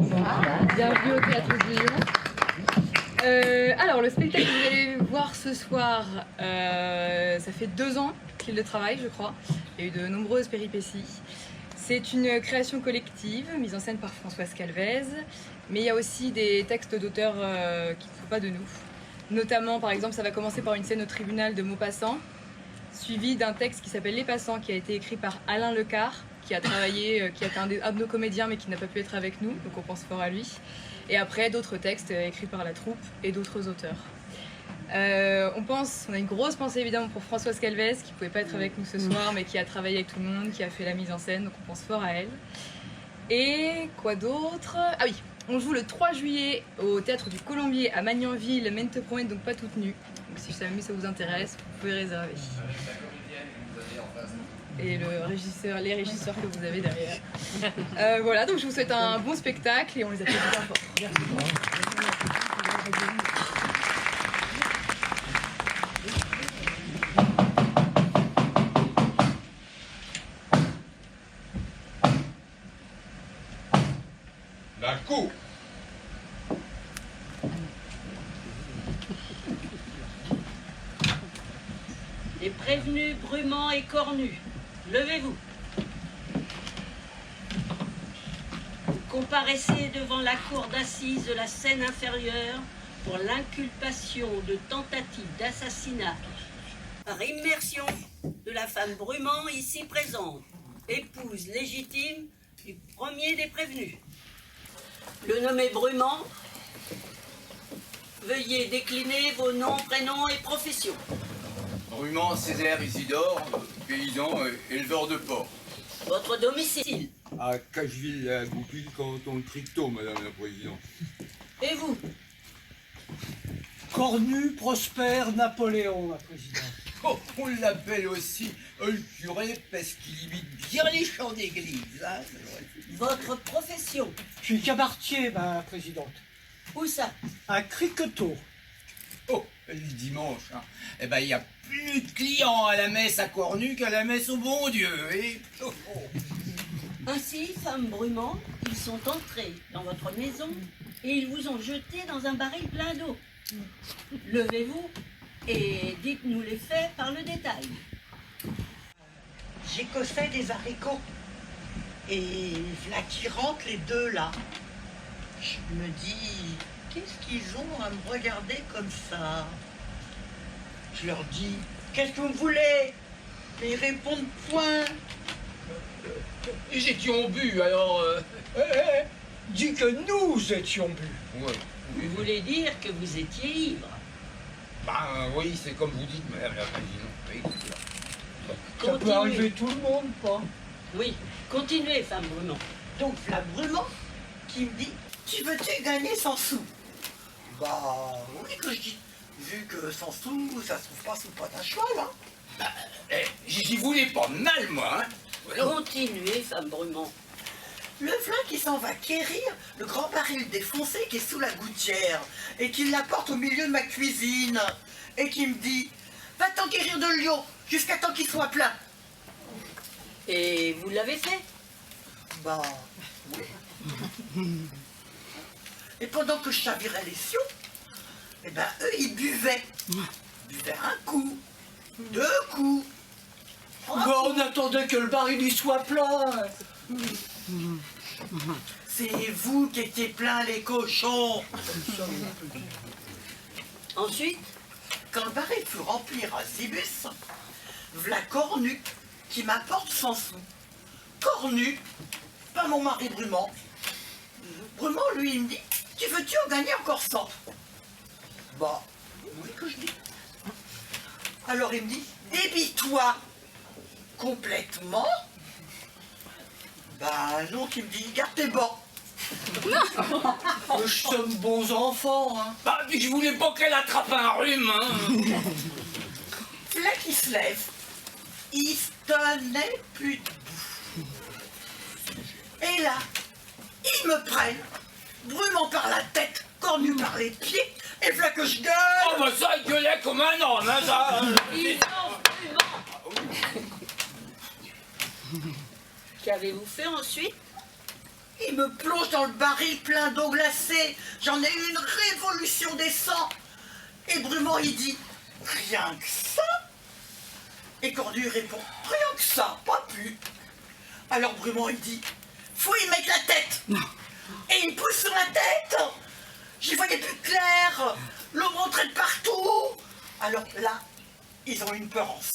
Bienvenue au Théâtre de Lyon. Alors, le spectacle que vous allez voir ce soir, ça fait 2 ans qu'il le travaille, je crois. Il y a eu de nombreuses péripéties. C'est une création collective, mise en scène par Françoise Calvez, mais il y a aussi des textes d'auteurs qui ne sont pas de nous. Notamment, par exemple, ça va commencer par une scène au tribunal de Maupassant, suivi d'un texte qui s'appelle Les Passants, qui a été écrit par Alain Lecar, qui a travaillé, qui est un de nos comédiens, mais qui n'a pas pu être avec nous, donc on pense fort à lui. Et après, d'autres textes écrits par la troupe et d'autres auteurs. On a une grosse pensée évidemment pour Françoise Calvez, qui ne pouvait pas être avec nous ce soir, mais qui a travaillé avec tout le monde, qui a fait la mise en scène, donc on pense fort à elle. Et quoi d'autre? Ah oui, on joue le 3 juillet au Théâtre du Colombier à Magnanville, Mente Promet, donc pas toute nue. Donc si jamais ça vous intéresse, vous pouvez réserver. Et les régisseurs que vous avez derrière. Voilà, donc je vous souhaite un bon spectacle et on les applaudit bien fort. Merci. La cour. Les prévenus Brumand et Cornu, levez-vous. Vous comparaissez devant la cour d'assises de la Seine inférieure pour l'inculpation de tentative d'assassinat par immersion de la femme Brumand ici présente, épouse légitime du premier des prévenus. Le nommé Brumand, veuillez décliner vos noms, prénoms et professions. Brumand Césaire Isidore, paysan éleveur de porc. Votre domicile. À Cacheville-la-Goupil, canton de Trictot, madame la présidente. Et vous? Cornu, Prosper, Napoléon, la présidente. Oh, on l'appelle aussi le curé parce qu'il imite bien les chants d'église. Hein. Votre profession. Je suis cabaretier, la présidente. Où ça? Un criquetot. Oh, le dimanche, hein. Eh ben, il y a plus de clients à la messe à Cornu qu'à la messe au bon Dieu. Et... oh, oh. Ainsi, femme Brumand, ils sont entrés dans votre maison et ils vous ont jeté dans un baril plein d'eau. Levez-vous et dites-nous les faits par le détail. J'écossais des haricots. Et là qui rentrent les deux là. Je me dis, qu'est-ce qu'ils ont à me regarder comme ça? Je leur dis, qu'est-ce que vous voulez? Mais ils répondent point. Ils étions bu, alors... Dis que nous étions bu. Ouais. Vous voulez dire que vous étiez ivre? Bah oui, c'est comme vous dites, madame la présidente. Oui. Ça peut arriver tout le monde, pas? Oui, continuez, femme Brumand. Donc la Brumand qui me dit, tu veux-tu gagner 100 sous? Bah oui que je dis, vu que 100 sous, ça se trouve pas sous le pote à cheval, hein. Bah, j'y voulais pas mal, moi. Hein. Voilà. Continuez, femme Brumand. Le v'là qui s'en va quérir le grand baril défoncé qui est sous la gouttière et qui l'apporte au milieu de ma cuisine et qui me dit, va t'en guérir de Lyon jusqu'à temps qu'il soit plein. Et vous l'avez fait? Bah, oui. Et pendant que je chavirais les sioux, eh ben, eux, ils buvaient. Ils buvaient un coup, 2 coups, 3 Bah, coups. on attendait que le baril y soit plein. C'est vous qui étiez plein, les cochons. Ensuite, Quand le baril fut rempli à Zibus, v'là Cornu qui m'apporte 100 sous. Cornu, pas mon mari Brumand. Brumand, lui, il me dit, tu veux-tu en gagner encore 100? Bah, oui que je dis. Alors il me dit, débite-toi complètement. Bah non, qui me dit, garde tes bancs. Nous sommes bons enfants, hein. Bah, je voulais pas qu'elle attrape un rhume. Hein. Là qui se lève, il se tenait plus debout. Et là, ils me prennent, Brumand par la tête, Cornu par les pieds, et voilà que je gueule. Oh, bah ça, il gueulait comme un homme, hein, ça. Qu'avez-vous fait ensuite? il me plonge dans le baril plein d'eau glacée. J'en ai eu une révolution des sangs. Et Brumont, il dit, rien que ça? Et Cornu répond, rien que ça, pas plus. Alors Brumont, il dit, faut y mettre la tête. Et il me pousse sur la tête. J'y voyais plus clair. L'eau montrait de partout. Alors là, ils ont eu une peurance.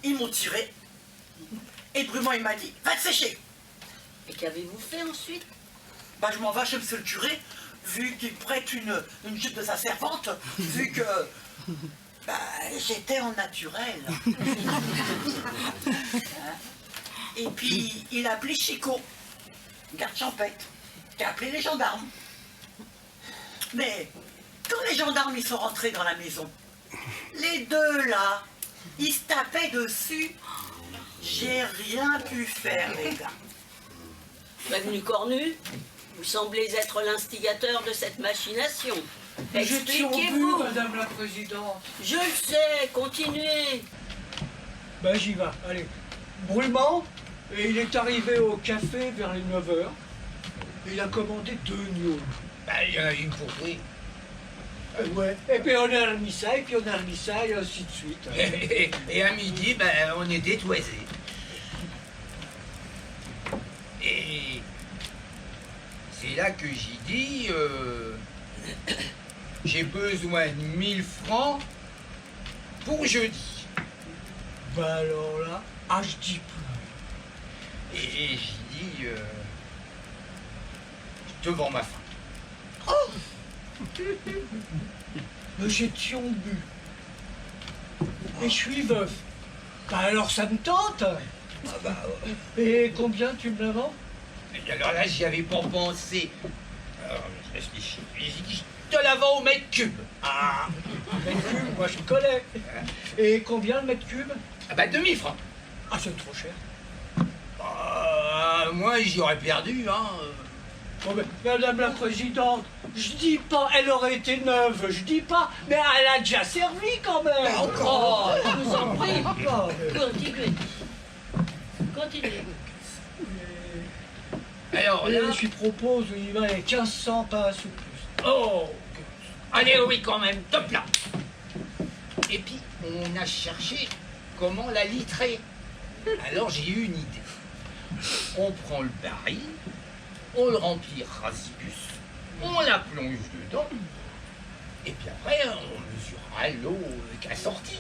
Ils m'ont tiré. Et Brumont, il m'a dit, va te sécher. Et qu'avez-vous fait ensuite? Bah, je m'en vais chez monsieur le curé, vu qu'il prête une jupe de sa servante, vu que bah, j'étais en naturel. Et puis, il a appelé Chico, garde champêtre, qui a appelé les gendarmes. Mais quand les gendarmes ils sont rentrés dans la maison, les deux là, ils se tapaient dessus. J'ai rien pu faire, les gars. Prévenu Cornu, vous semblez être l'instigateur de cette machination. J'étais au but, Expliquez-vous. Madame la Présidente. Je le sais, continuez. Ben j'y vais, allez. Brûlement, et il est arrivé au café vers les 9h. Il a commandé 2 gnôles. Bah, il y en a une pour lui. Ouais. Et puis on a remis ça, et puis on a remis ça, et ainsi de suite. Et à midi, ben, on est détoisé. Et c'est là que j'ai dit, j'ai besoin de 1000 francs pour jeudi. Ben alors là, je dis plus. Et j'ai dit, je te vends ma femme. Mais j'étais au but. Et je suis veuf. Ben alors ça me tente. Ah bah, Et combien tu me la vends? et alors là, j'y avais pas pensé. Alors, je réfléchis. J'ai dit, je te la vends au mètre cube. Ah, Mètre cube, moi je connais. Et combien le mètre cube? ah bah 2000 francs. Ah, c'est trop cher. Moi, j'y aurais perdu, hein. Bon, mais, Madame la Présidente, je dis pas, elle aurait été neuve, je dis pas, mais elle a déjà servi quand même. Oh, je vous en prie. Ah, mais- Continuez. Continuez. Alors Et là, je lui propose, il va les 1500 passes ou plus. oh, allez, oui, quand même, top là. Et puis, on a cherché comment la litrer. Alors, j'ai eu une idée. On prend le baril, on le remplit rasibus, on la plonge dedans, et puis après, on mesurera l'eau qu'elle a sorti.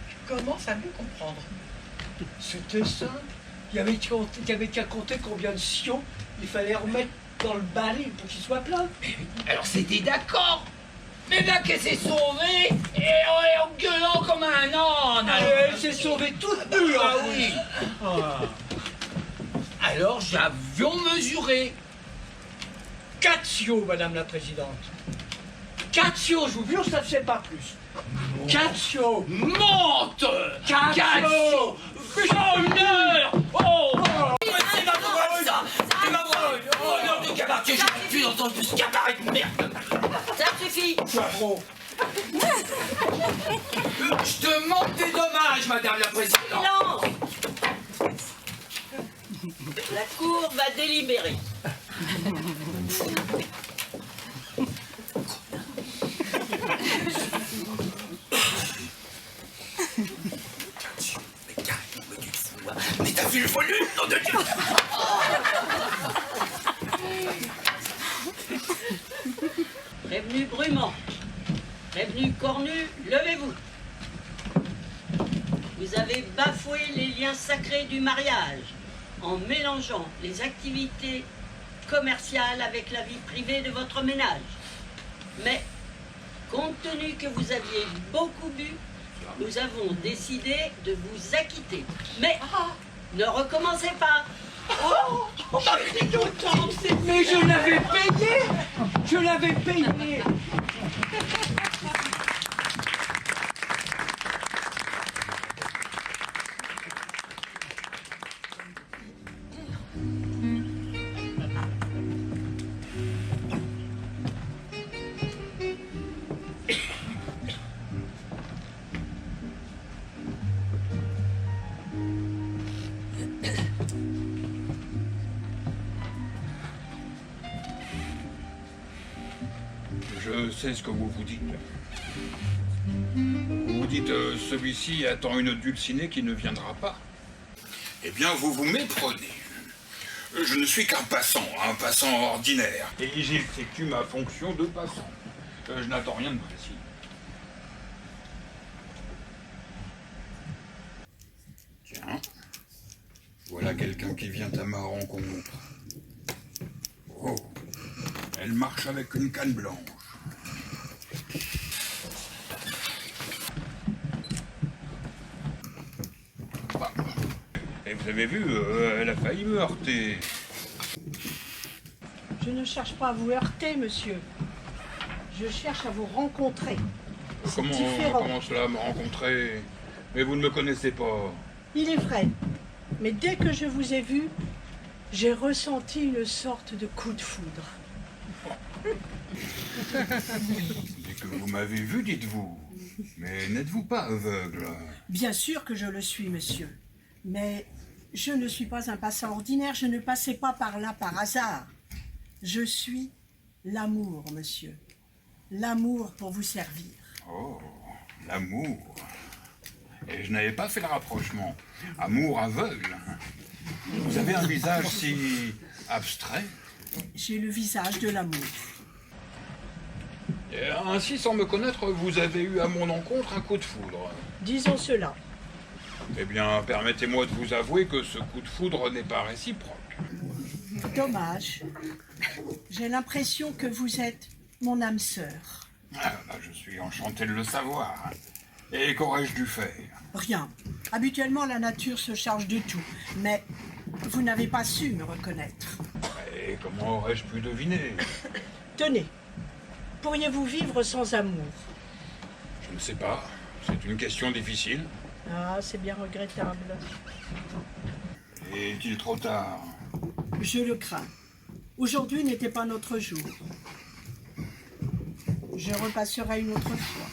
Je commence à mieux comprendre. C'était simple. Il y avait qu'à compter combien de sions il fallait remettre dans le baril pour qu'il soit plein. Alors, c'était d'accord. Mais là qu'elle s'est sauvée, et en gueulant comme un âne. Et elle s'est sauvée toute nue. Ah en plus. oui. Ah. Alors, j'avions mesuré. 4 siots, Madame la Présidente. 4 siots, je vous jure, ça ne fait pas plus. 4 siots. Monte! Cazzo! Chômeur! Oh! C'est ma parole, ça. C'est ma parole. Oh non, de cabaretier, j'ai plus entendu ce cabaret de merde. Ça suffit. Poivron. Je te manque des dommages, Madame la Présidente. Silence. La cour va délibérer. Mais t'as vu le volume, nom de Dieu! Prévenu Brumont. Prévenu Cornu, levez-vous. Vous avez bafoué les liens sacrés du mariage en mélangeant les activités commerciales avec la vie privée de votre ménage. Mais, compte tenu que vous aviez beaucoup bu, nous avons décidé de vous acquitter. Mais, ne recommencez pas. Mais je l'avais payé. Je l'avais payé. Je sais ce que vous vous dites. Vous vous dites, celui-ci attend une dulcinée qui ne viendra pas. Eh bien, vous vous méprenez. Je ne suis qu'un passant, un passant ordinaire. Et j'effectue ma fonction de passant. Je n'attends rien de précis. Tiens, voilà quelqu'un qui vient à ma rencontre. Oh, elle marche avec une canne blanche. Ah. Et vous avez vu, elle a failli me heurter. Je ne cherche pas à vous heurter, monsieur. Je cherche à vous rencontrer. C'est différent. Comment cela, me rencontrer? Mais vous ne me connaissez pas. Il est vrai. Mais dès que je vous ai vu, j'ai ressenti une sorte de coup de foudre. Dès que vous m'avez vu, dites-vous. Mais n'êtes-vous pas aveugle? Bien sûr que je le suis, monsieur. Mais je ne suis pas un passant ordinaire. Je ne passais pas par là par hasard. Je suis l'amour, monsieur. L'amour pour vous servir. Oh, l'amour. Et je n'avais pas fait le rapprochement. Amour aveugle. Vous avez un visage si abstrait. J'ai le visage de l'amour. Et ainsi, sans me connaître, vous avez eu à mon encontre un coup de foudre. Disons cela. Eh bien, permettez-moi de vous avouer que ce coup de foudre n'est pas réciproque. Dommage. J'ai l'impression que vous êtes mon âme sœur. Ah, bah, je suis enchanté de le savoir. Et qu'aurais-je dû faire? Rien. Habituellement, la nature se charge de tout. Mais vous n'avez pas su me reconnaître. Et comment aurais-je pu deviner? Tenez. Pourriez-vous vivre sans amour? Je ne sais pas. C'est une question difficile. Ah, c'est bien regrettable. Est-il trop tard? Je le crains. Aujourd'hui n'était pas notre jour. Je repasserai une autre fois.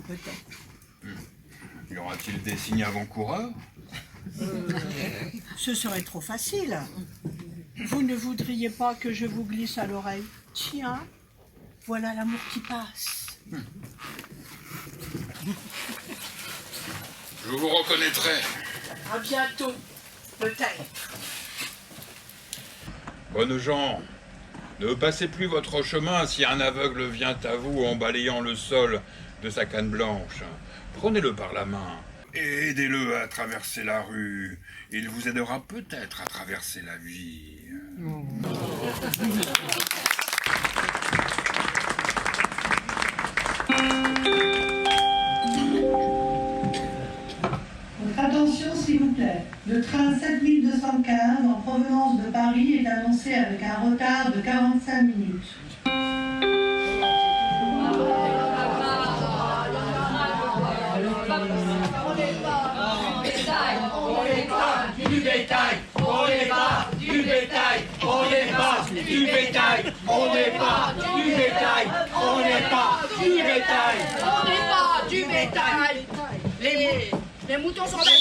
Peut-être. Y aura-t-il des signes avant-coureurs? Ce serait trop facile. Vous ne voudriez pas que je vous glisse à l'oreille? Tiens, voilà l'amour qui passe. Je vous reconnaîtrai. À bientôt, peut-être. Bonnes gens, ne passez plus votre chemin si un aveugle vient à vous en balayant le sol de sa canne blanche. Prenez-le par la main et aidez-le à traverser la rue. Il vous aidera peut-être à traverser la vie. Attention s'il vous plaît, le train 7215 en provenance de Paris est annoncé avec un retard de 45 minutes. Du bétail, on n'est pas du bétail, on n'est pas du bétail, on n'est pas du bétail, on n'est pas du bétail, On n'est pas du bétail. Les moutons sont rebelles.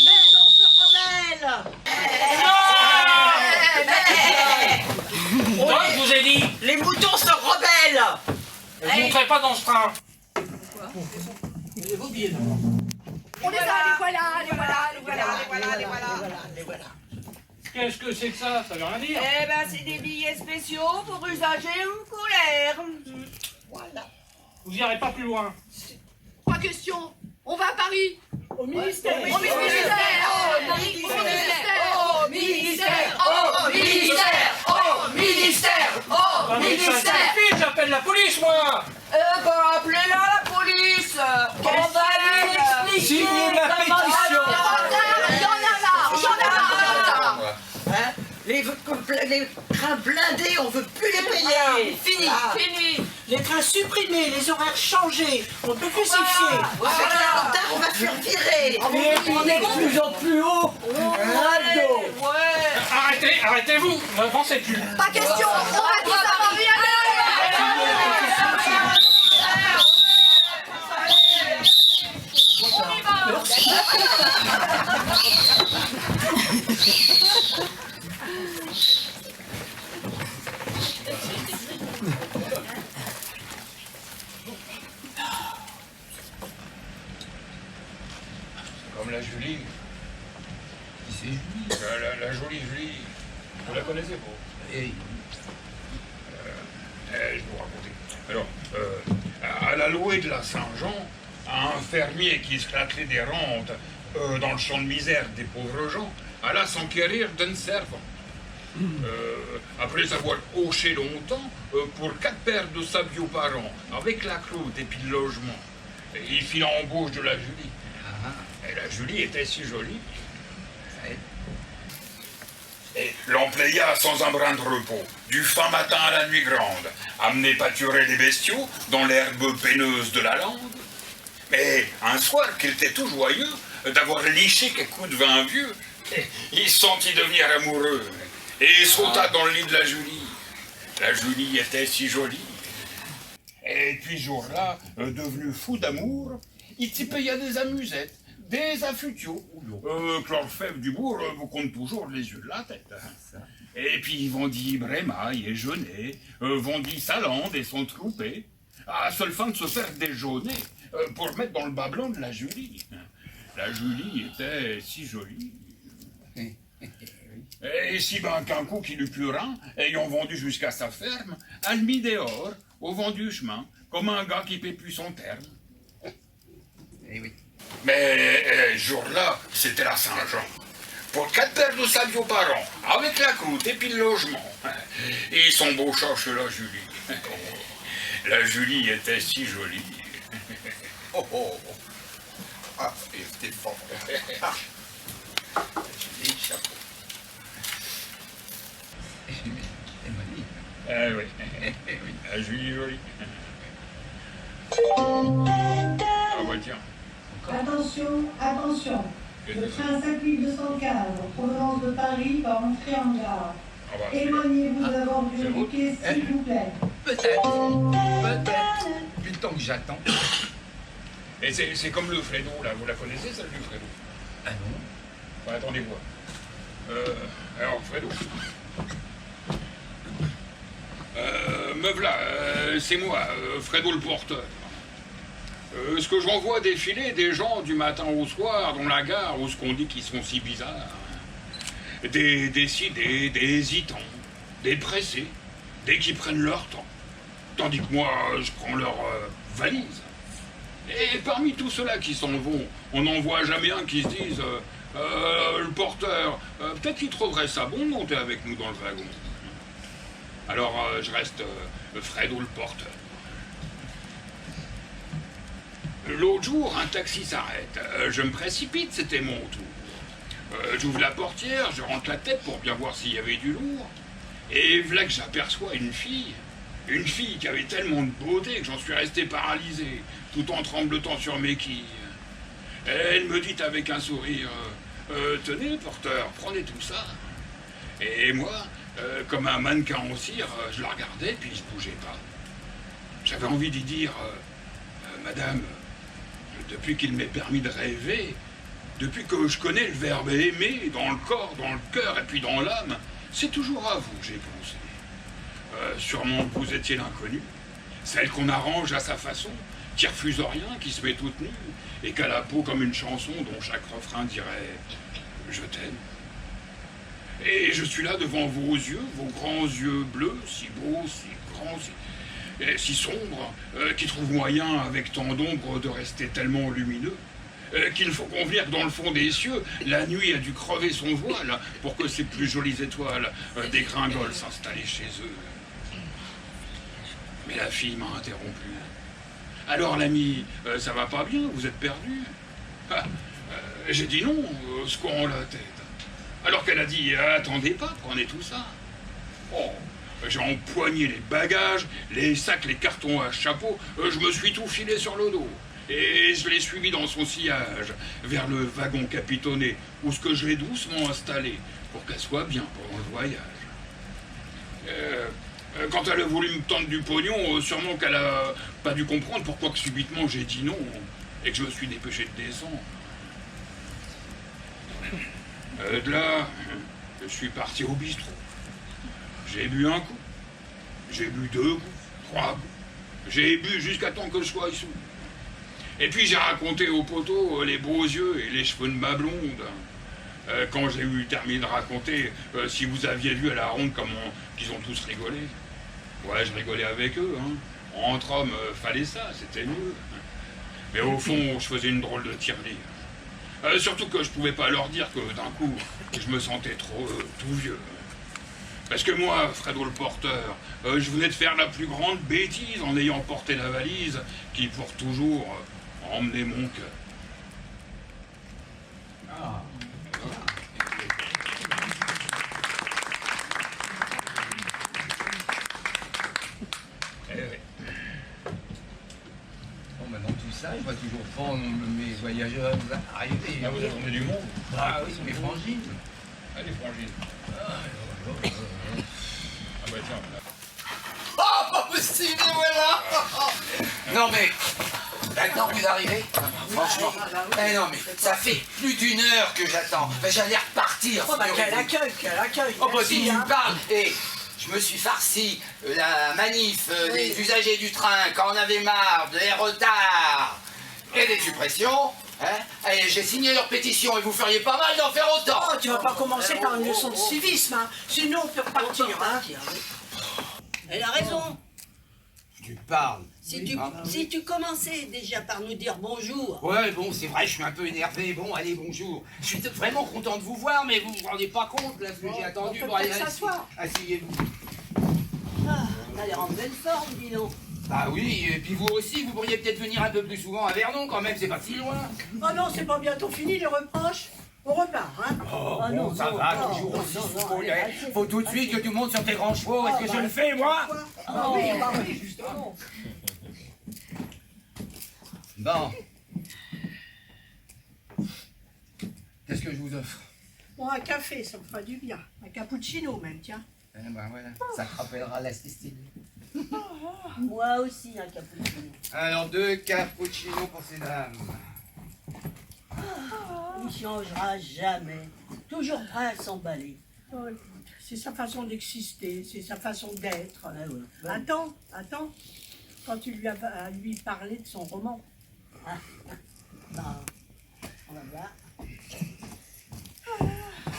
Moi, je vous ai dit, Les moutons se rebellent. je ne monterai pas dans ce train. On les a, les voilà, les voilà, les voilà, les voilà, les voilà. Qu'est-ce que c'est que ça? Ça veut rien dire. Eh ben, c'est des billets spéciaux pour usagers ou colère. Voilà. Vous n'irez pas plus loin. Pas question. On va à Paris. Au ministère. Au ministère. Au ministère. Au ministère. Au ministère. Au Ah, mais ça ministère. suffit, j'appelle la police, moi. Appelez-la la police. On va lui expliquer. Signez ma pétition. J'en ai marre. Hein, les trains blindés, on veut plus les payer. Fini, Ah. fini. Les trains supprimés, les horaires changés. On peut plus s'y fier. Avec la retard, on va faire virer. On est de plus en plus haut. Ouais. Arrêtez-vous, n'avancez plus. Pas question. On va dire ça va rien Julie. Qui c'est Julie? La jolie Julie. Vous la connaissez pas? Eh, Je vais vous raconter. Alors, à la louée de la Saint-Jean, un fermier qui se raclait des rentes dans le champ de misère des pauvres gens alla s'enquérir d'un servant. Après avoir hoché longtemps, pour 4 paires de sabots par an, avec la croûte et puis le logement, il fit l'embauche de la Julie. Et la Julie était si jolie. Et l'employa sans un brin de repos, du fin matin à la nuit grande, amener pâturer les bestiaux dans l'herbe peineuse de la lande. Mais un soir qu'il était tout joyeux d'avoir liché quelques coups de vin vieux, il sentit devenir amoureux et sauta dans le lit de la Julie. La Julie était si jolie. Et puis ce jour-là, devenu fou d'amour, il s'y paya des amusettes, des affutiaux, que l'orfèvre du bourg vous compte toujours les yeux de la tête. Et puis il vendit brémaille et genêt, vendit salande et son troupé, à seule fin de se faire déjeuner, pour mettre dans le bas blanc de la Julie. La Julie était si jolie. Et si ben qu'un coup qu'il eut plus rien, ayant vendu jusqu'à sa ferme, elle mit dehors, au vent du chemin, comme un gars qui paie plus son terme. eh oui. Mais jour-là, c'était la Saint-Jean. Pour 4 paires de sabots par an, avec la croûte et puis le logement. Et son beau cherche la Julie. La Julie était si jolie. Oh oh. Ah, c'était fort. Ah. Les chapeaux. Ah oui, la Julie est jolie. Ah bah tiens. Attention, attention. Le train 5215 en provenance de Paris va entrer en gare. Ah bah, Éloignez-vous de la bordure du quai, s'il vous plaît. Peut-être. Vu le temps que j'attends. Et c'est comme le Fredo, là. Vous la connaissez, celle du Fredo? Ah non. Bah, attendez voir. Alors, Fredo. Me v'là, c'est moi, Fredo le porteur. Ce que j'en vois défiler des gens du matin au soir dans la gare, où ce qu'on dit qu'ils sont si bizarres. Des décidés, des hésitants, des pressés, des qui prennent leur temps. Tandis que moi, je prends leur valise. Et parmi tous ceux-là qui s'en vont, on n'en voit jamais un qui se dise le porteur, peut-être qu'il trouverait ça bon de monter avec nous dans le wagon. Alors je reste Fredo le porteur. L'autre jour, un taxi s'arrête. Je me précipite, c'était mon tour. J'ouvre la portière, je rentre la tête pour bien voir s'il y avait du lourd. Et voilà que j'aperçois une fille qui avait tellement de beauté que j'en suis resté paralysé, tout en tremblotant sur mes quilles. Elle me dit avec un sourire, tenez, porteur, prenez tout ça. Et moi, comme un mannequin en cire, je la regardais, puis je bougeais pas. J'avais envie d'y dire, madame, depuis qu'il m'est permis de rêver, depuis que je connais le verbe aimer, dans le corps, dans le cœur et puis dans l'âme, c'est toujours à vous que j'ai pensé. Sûrement que vous étiez l'inconnue, celle qu'on arrange à sa façon, qui refuse rien, qui se met toute nue, et qui a la peau comme une chanson dont chaque refrain dirait « Je t'aime ». Et je suis là devant vos yeux, vos grands yeux bleus, si beaux, si grands, si sombres, qui trouvent moyen, avec tant d'ombre, de rester tellement lumineux, qu'il faut convenir que dans le fond des cieux, la nuit a dû crever son voile pour que ces plus jolies étoiles dégringolent s'installer chez eux. Mais la fille m'a interrompu. Alors l'ami, ça va pas bien, vous êtes perdu? J'ai dit non, secouant la tête. Alors qu'elle a dit, attendez pas, prenez tout ça. Oh, j'ai empoigné les bagages, les sacs, les cartons à chapeau, je me suis tout filé sur le dos. Et je l'ai suivi dans son sillage, vers le wagon capitonné, où ce que je l'ai doucement installé, pour qu'elle soit bien pendant le voyage. Quand elle a voulu me tendre du pognon, sûrement qu'elle a pas dû comprendre pourquoi que subitement j'ai dit non, et que je me suis dépêché de descendre. De là, je suis parti au bistrot. J'ai bu un coup, j'ai bu 2 coups, 3 coups. J'ai bu jusqu'à temps que je sois sous. Et puis j'ai raconté au poteau les beaux yeux et les cheveux de ma blonde. Quand j'ai eu terminé de raconter, si vous aviez vu à la ronde comment qu'ils ont tous rigolé. Ouais, je rigolais avec eux, hein. Entre hommes, fallait ça, c'était mieux. Mais au fond, je faisais une drôle de tirelire. Surtout que je pouvais pas leur dire que d'un coup, je me sentais trop tout vieux. Parce que moi, Fredo le porteur, je venais de faire la plus grande bêtise en ayant porté la valise qui pour toujours emmenait mon cœur. Ah. Bon, maintenant tout ça, je vois toujours pas mes voyageurs arriver. Ah, vous attendez du monde? Ah oui, mes frangines. Ah, les frangines. Ah bah tiens, là. Oh, pas possible, voilà. Non mais, maintenant vous arrivez, franchement. Eh non mais, ça fait plus d'1 heure que j'attends. Ben, j'allais repartir. Oh, bah, quel accueil, quel accueil. Oh, bah, Merci, si tu hein. me parles. Et je me suis farci la manif des usagers du train quand on avait marre des retards et des suppressions. Hein, et j'ai signé leur pétition et vous feriez pas mal d'en faire autant. Oh, tu vas pas commencer par une leçon de civisme, hein. Sinon on peut repartir, hein. Elle a raison. Tu parles. Si tu commençais déjà par nous dire bonjour. Ouais, bon, c'est vrai, je suis un peu énervé. Bon, allez, bonjour. Je suis vraiment content de vous voir, mais vous vous rendez pas compte, là, ce que j'ai attendu. Bon, allez, asseyez-vous. Ah, elle a l'air en belle forme, dis donc. Ah oui, et puis vous aussi, vous pourriez peut-être venir un peu plus souvent à Vernon, quand même, c'est pas si loin. Oh non, c'est pas bientôt fini les reproches. On repart, hein. Oh, bon, ça va, toujours aussi fou. Faut tout de suite que tu montes sur tes grands chevaux. Est-ce que je le fais, moi? Ah oui, bah oui, justement. Bon. Qu'est-ce que je vous offre? Bon, un café, ça me fera du bien. Un cappuccino même, tiens. Eh ben voilà, ça te rappellera la Sicile. Moi aussi, un cappuccino. Alors, 2 cappuccinos pour ces dames. Il ne changera jamais. Toujours prêt à s'emballer. Oh, c'est sa façon d'exister, c'est sa façon d'être. Ah oui. Attends. Quand tu lui as à lui parler de son roman. Bah, on va voir.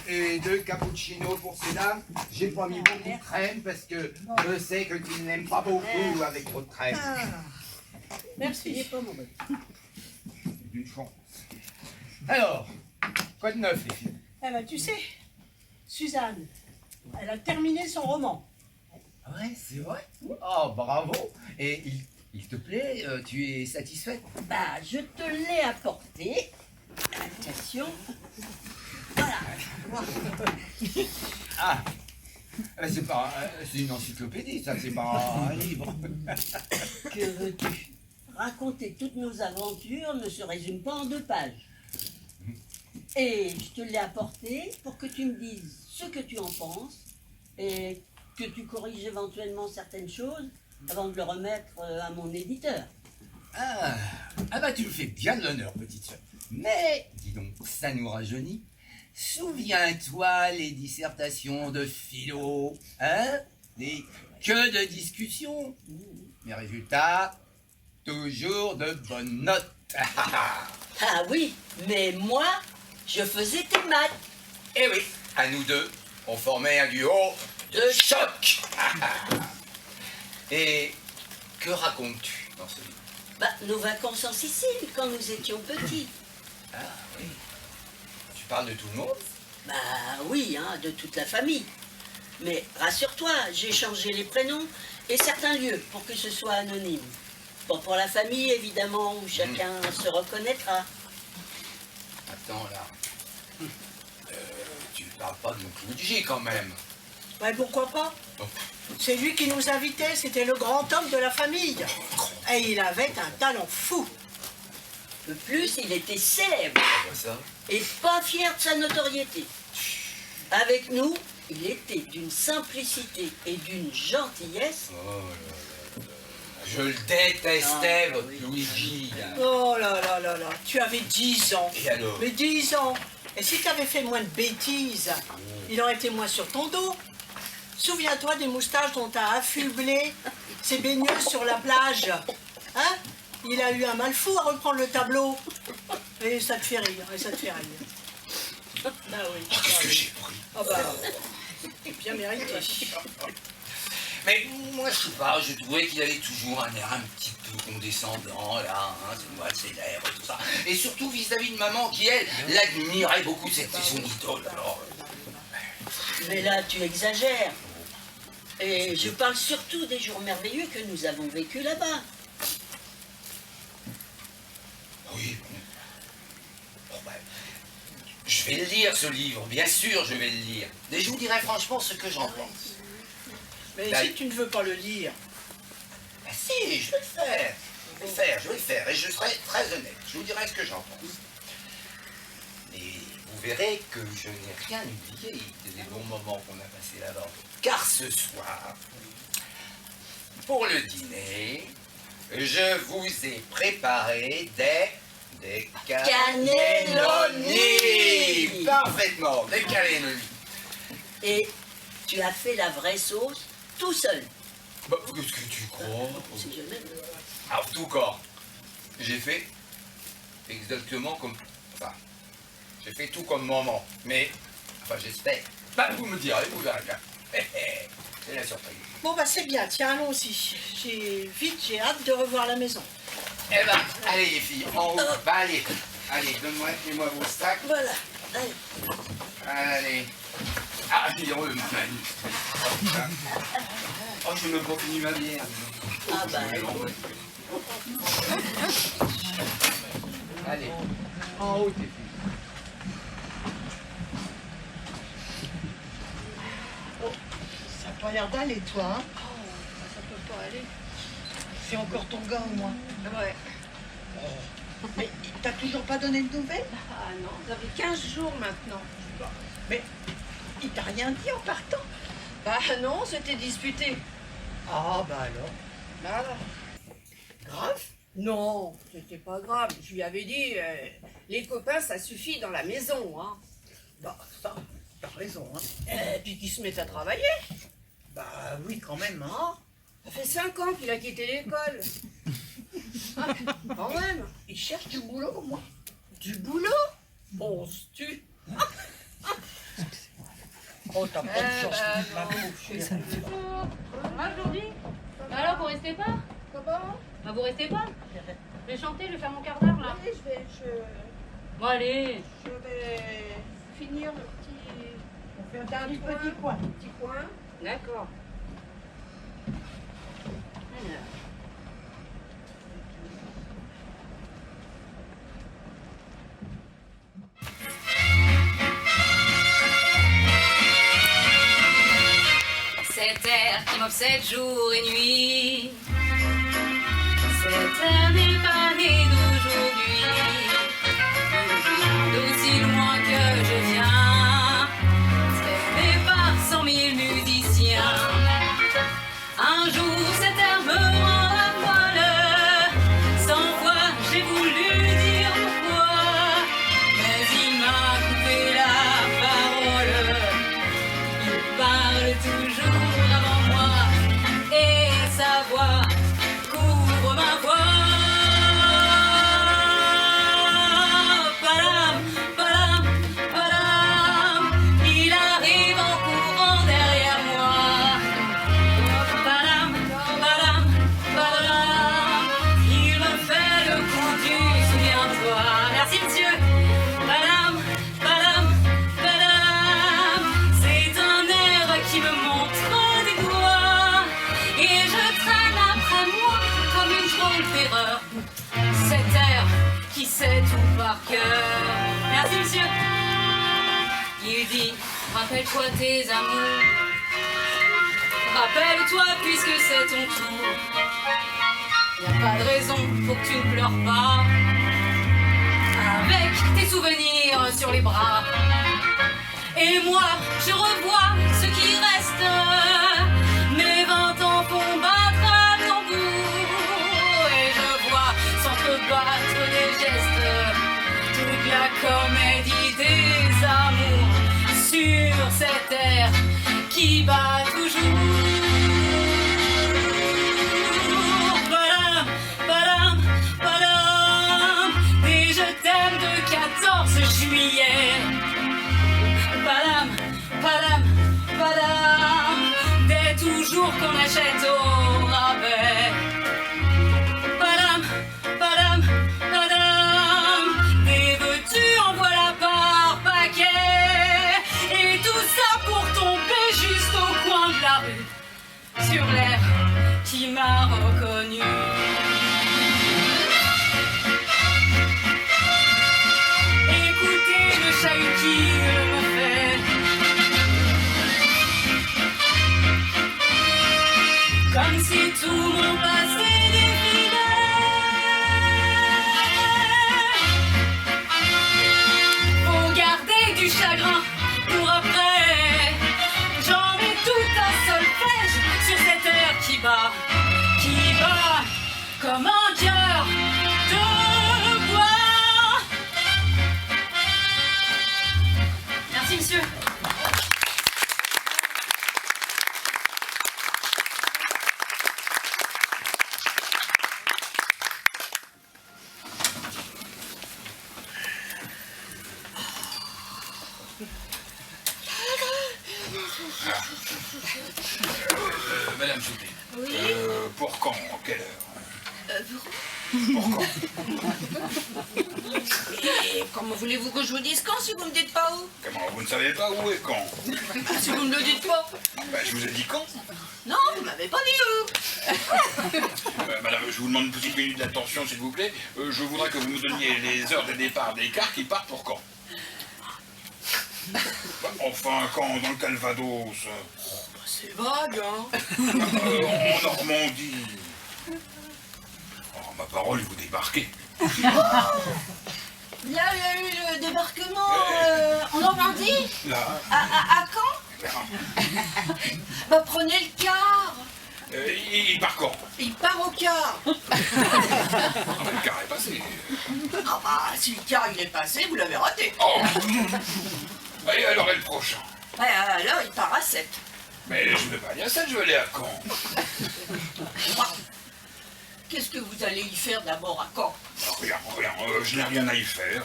Et 2 cappuccinos pour ces dames. J'ai pas mis beaucoup de crème parce que je sais que tu n'aimes pas beaucoup avec trop de crème. Ah. Merci. Il est pas mauvais. D'une chance. Alors, quoi de neuf, les filles? Eh ben, tu sais, Suzanne, elle a terminé son roman. Ouais, c'est vrai. Oh, bravo. Et il te plaît? Tu es satisfaite? Bah, je te l'ai apporté. Attention. Voilà. Ah, c'est pas, c'est une encyclopédie, ça, c'est pas un livre. Que veux-tu? Raconter toutes nos aventures ne se résume pas en 2 pages. Et je te l'ai apporté pour que tu me dises ce que tu en penses et que tu corriges éventuellement certaines choses avant de le remettre à mon éditeur. Ah bah tu me fais bien de l'honneur, petite sœur. Mais, dis donc, ça nous rajeunit. Souviens-toi les dissertations de philo, hein? Que de discussions. Mais résultat, toujours de bonnes notes. Ah oui, mais moi, je faisais tes maths. Eh oui, à nous deux, on formait un duo de choc. Et que racontes-tu dans ce livre? Bah, nos vacances en Sicile, quand nous étions petits. Ah oui. Tu parles de tout le monde? Bah oui, hein, de toute la famille. Mais rassure-toi, j'ai changé les prénoms et certains lieux pour que ce soit anonyme. Bon, pour la famille, évidemment, où chacun se reconnaîtra. Attends, là. Tu parles pas de mon Luigi, quand même. Ouais, pourquoi pas? Oh. C'est lui qui nous invitait, c'était le grand homme de la famille. Et il avait un talent fou. De plus, il était célèbre Quoi ça? et pas fier de sa notoriété. Avec nous, il était d'une simplicité et d'une gentillesse. Oh là là là. Je le détestais, votre Luigi. Là. Oh là là là là, tu avais 10 ans. Et alors? Mais 10 ans. Et si tu avais fait moins de bêtises, il aurait été moins sur ton dos. Souviens-toi des moustaches dont t'as affublé ces baigneuses sur la plage. Hein? Il a eu un mal fou à reprendre le tableau. Et ça te fait rire, et ça te fait rire. Bah oui. Qu'est-ce que j'ai pris? Ah bah, bien mérité. Mais moi, je sais pas, je trouvais qu'il avait toujours un air un petit peu condescendant, là, hein, c'est moi, ses lèvres, tout ça. Et surtout vis-à-vis de maman, qui, elle, l'admirait beaucoup, c'était son idole, alors... Mais là, tu exagères. Et je parle surtout des jours merveilleux que nous avons vécus là-bas. Oui. Bon, ben, je vais le lire, ce livre, bien sûr, je vais le lire. Et je vous dirai franchement ce que j'en pense. Mais Là, si tu ne veux pas le lire, ben si, je vais le faire. Je vais le faire, et je serai très honnête. Je vous dirai ce que j'en pense. Et vous verrez que je n'ai rien oublié des bons moments qu'on a passés là-bas. Car ce soir, pour le dîner, je vous ai préparé des cannelloni. Parfaitement, des cannelloni. Et tu as fait la vraie sauce tout seul. Bah, qu'est-ce que tu crois? C'est jamais. En tout cas, j'ai fait exactement comme... Enfin, j'ai fait tout comme maman, mais... Enfin, j'espère. Bah, vous me direz, vous verrez bien. C'est la surprise. bon bah c'est bien, tiens, allons-y. J'ai hâte de revoir la maison. Eh ben, allez les filles, en haut. Bah, allez, donnez-moi vos sacs. Voilà. Allez. Allez. Ah, il est heureux, ma Manu. Oh, je me continue ma bière. Ah bah, Allez, en haut, tes filles. Ça n'a pas l'air d'aller, toi, hein? Ça peut pas aller. C'est encore ton gars au moins. Ouais. Mais t'as toujours pas donné de nouvelles? Ah non, ça fait 15 jours maintenant. Mais il t'a rien dit en partant? Bah non, c'était disputé. Ah bah alors. Voilà. Grave? Non, c'était pas grave. Je lui avais dit, les copains, ça suffit dans la maison, hein. Bah ça, t'as raison, hein. Et puis qu'ils se mettent à travailler. Bah oui quand même, hein. Ah, ça fait 5 ans qu'il a quitté l'école. Ah, quand même. Il cherche du boulot, moi. Du boulot? On se tue. Oh, t'as pas de chance, ma pauvre chérie. Ça va aujourd'hui? Alors, vous restez pas? Comment? Bah, vous restez pas? Je vais chanter, je vais faire mon quart d'heure là. Oui, Bon, allez. je vais finir le petit... On fait un dernier petit coin. Petit coin. D'accord. Alors. Cet air qui m'obsède jour et nuit, cet air n'est pas né d'aujourd'hui, il vient d'aussi loin que je viens, fait par 100 000 musiciens. Un jour cet air me rend à poil, 100 fois j'ai voulu dire pourquoi, mais il m'a coupé la parole, il parle toujours avant moi, et sa voix couvre ma voix. Padam, padam, padam, il arrive en courant derrière moi. Padam, padam, padam, il me fait le coup du souviens-toi. Merci monsieur. Padam, padam, padam, c'est un air qui me montre des doigts, et je traîne après moi comme une drôle d'erreur. Cet air qui sait tout par cœur. Merci monsieur. Il dit, rappelle-toi tes amours, rappelle-toi puisque c'est ton tour. Y a pas de raison pour que tu ne pleures pas, avec tes souvenirs sur les bras. Et moi, je revois ce qui reste, mes 20 ans font battre à tambour, et je vois s'entrebattre des gestes, toute la comédie des amours, sur cette terre qui bat toujours. Padam, padam, tout mon passé défilé. Faut garder du chagrin pour après. J'en ai tout un solfège sur cette air qui bat comme un cœur de bois. Merci, monsieur. Madame Souté. Oui. Pour quand? Quelle heure? Pour quand? Et comment voulez-vous que je vous dise quand si vous me dites pas où? Comment? Vous ne savez pas où et quand? Si vous me le dites pas. Ben, je vous ai dit quand? Non, vous m'avez pas dit où. Madame, je vous demande une petite minute d'attention, s'il vous plaît. Je voudrais que vous me donniez les heures de départ des cars qui partent pour quand? Enfin, quand? Dans le Calvados? C'est vague, hein. En Normandie. Oh, ma parole, vous débarquez. Il y a eu le débarquement en Normandie. Là. À quand? Bah prenez le car. Il part quand? Il part au car. Le car est passé. Ah bah si le car il est passé, vous l'avez raté. Oh. Et alors, et le prochain? Bah alors il part à 7. Mais je ne vais pas aller à 7, je vais aller à Caen. Qu'est-ce que vous allez y faire d'abord à Caen? Rien, je n'ai rien à y faire.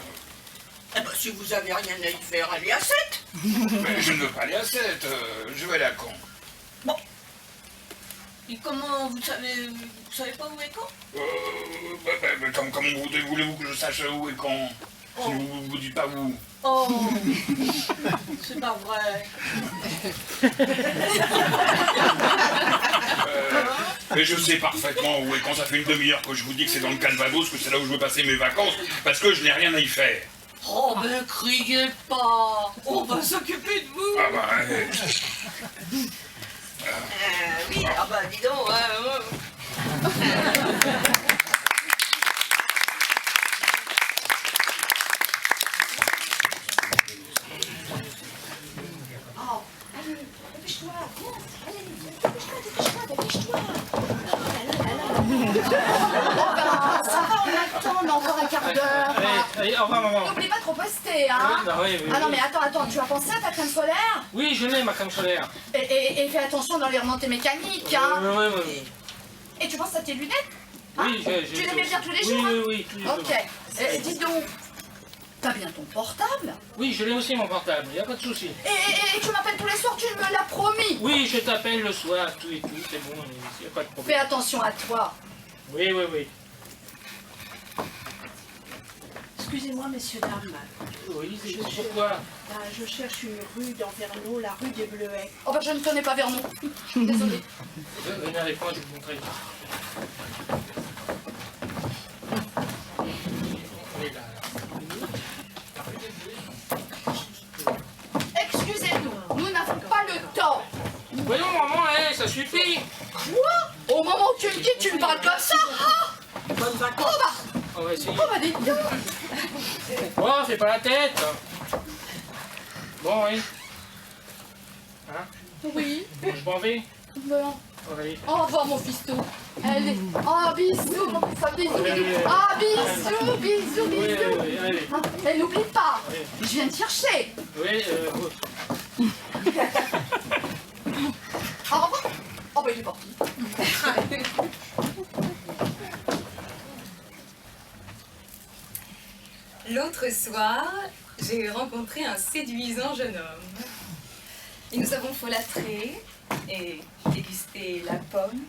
Eh ben si vous avez rien à y faire, allez à 7. Mais je ne veux pas aller à 7, je vais aller à Caen. Bon. Et comment vous savez pas où est Caen? Comment voulez-vous que je sache où et quand? Si vous ne dites pas où. Oh, c'est pas vrai. Mais je sais parfaitement où et quand. Ça fait une demi-heure que je vous dis que c'est dans le Calvados, que c'est là où je veux passer mes vacances, parce que je n'ai rien à y faire. Oh ben criez pas. On va s'occuper de vous. Ah bah... Oui, ah bah dis donc. Ça va, on a le temps, on a encore un quart d'heure. Allez, au revoir, maman. N'oublie pas de trop poster, hein. Oui, bah oui. Ah non, mais attends, tu as pensé à ta crème solaire? Oui, je l'ai, ma crème solaire. Et fais attention dans les remontées mécaniques, hein. Oui. Et tu penses à tes lunettes? Hein? Oui, j'ai... Tu les mets bien tous les jours, hein? Oui, tous les jours. Ok. Dis donc, t'as bien ton portable? Oui, je l'ai aussi, mon portable, y a pas de souci. Et tu m'appelles tous les soirs, tu me l'as promis. Oui, je t'appelle le soir, tout et tout, c'est bon, y a pas de problème. Fais attention à toi. Oui. Excusez-moi, messieurs, dames. Oui, c'est pourquoi? Je cherche une rue dans Vernon, la rue des Bleuets. Oh bah je ne connais pas Vernon. Désolée. Venez avec moi, je vais vous montrer. Excusez-nous, nous n'avons pas le temps. Voyons, maman, ça suffit. Quoi? Au moment où tu me dis, tu me parles comme ça? Bonnes vacances. On va essayer. Oh bah dis donc. Bon, fais pas la tête. Bon, oui. Hein? Oui. Je m'en vais. Bon. Allez. Au revoir mon fiston. Allez. Oh bisous mon fiston, bisous. Allez. Ah bisous. Oui, allez. Hein? Et n'oublie pas, Oui. je viens te chercher. Oui, Au revoir. Oh bah il est parti. L'autre soir, j'ai rencontré un séduisant jeune homme. Et nous avons folâtré et dégusté la pomme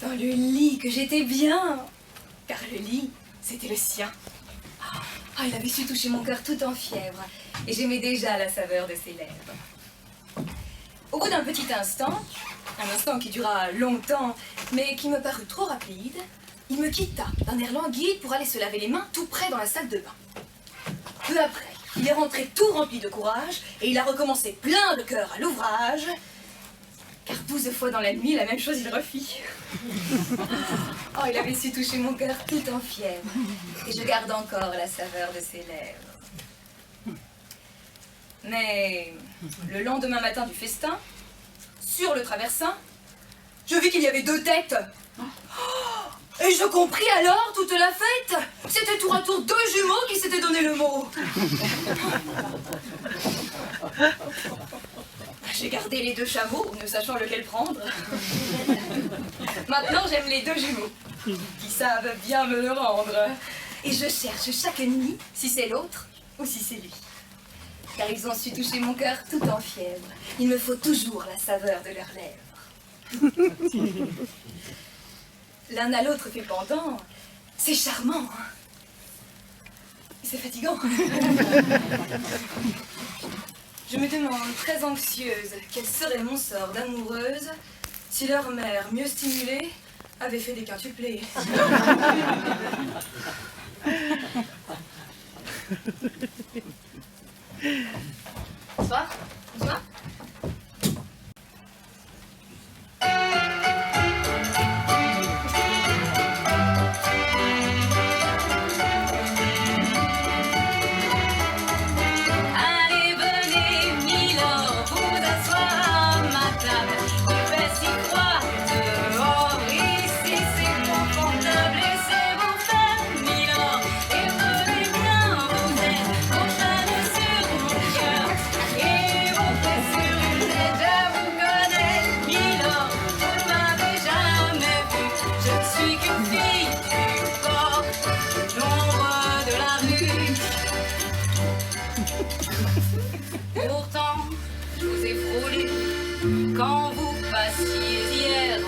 dans le lit que j'étais bien. Car le lit, c'était le sien. Ah, il avait su toucher mon cœur tout en fièvre. Et j'aimais déjà la saveur de ses lèvres. Au bout d'un petit instant, un instant qui dura longtemps, mais qui me parut trop rapide, il me quitta d'un air languide pour aller se laver les mains tout près dans la salle de bain. Peu après, il est rentré tout rempli de courage et il a recommencé plein de cœur à l'ouvrage, car 12 fois dans la nuit, la même chose il refit. Oh, il avait su toucher mon cœur tout en fièvre. Et je garde encore la saveur de ses lèvres. Mais le lendemain matin du festin, sur le traversin, je vis qu'il y avait 2 têtes. Et je compris alors toute la fête. C'était tour à tour 2 jumeaux qui s'étaient donné le mot. J'ai gardé les 2 chameaux, ne sachant lequel prendre. Maintenant, j'aime les 2 jumeaux, qui savent bien me le rendre. Et je cherche chaque nuit si c'est l'autre ou si c'est lui. Car ils ont su toucher mon cœur tout en fièvre. Il me faut toujours la saveur de leurs lèvres. L'un à l'autre fait pendant. C'est charmant. Hein. C'est fatigant. Je me demande, très anxieuse, quel serait mon sort d'amoureuse si leur mère, mieux stimulée, avait fait des quintuplés. Bonsoir. Bonsoir. Quand vous passiez hier,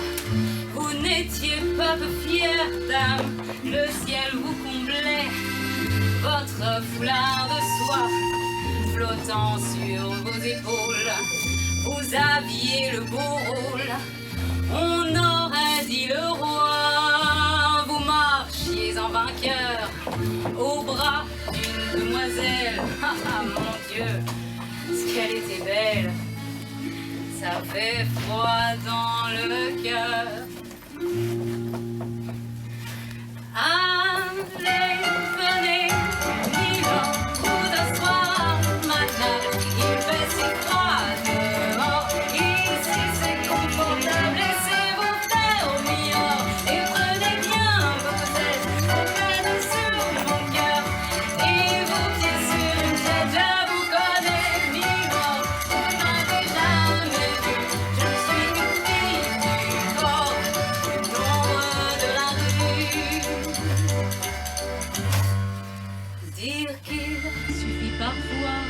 vous n'étiez pas peu fière, dame. Le ciel vous comblait, votre foulard de soie flottant sur vos épaules. Vous aviez le beau rôle, on aurait dit le roi. Vous marchiez en vainqueur, au bras d'une demoiselle. Ah mon Dieu, ce qu'elle était belle! Ça fait froid dans le cœur. Allez, venez, Milord, vous asseoir, madame. Il fait si froid dehors. Ici c'est confortable. Laissez-vous faire au Milord et prenez bien vos aises. Faites sur mon cœur et vos pieds sur une tête. Je vous connais, Milord, vous m'avez jamais. Dire qu'il suffit parfois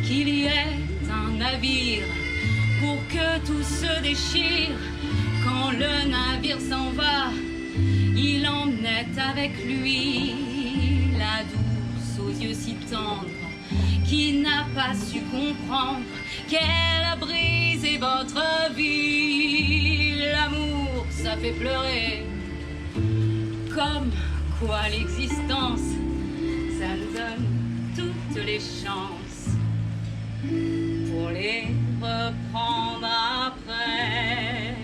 qu'il y ait un navire pour que tout se déchire. Quand le navire s'en va, il emmenait avec lui la douce aux yeux si tendres qui n'a pas su comprendre qu'elle a brisé votre vie. L'amour, ça fait pleurer, comme quoi l'existence, ça nous donne toutes les chances pour les reprendre après.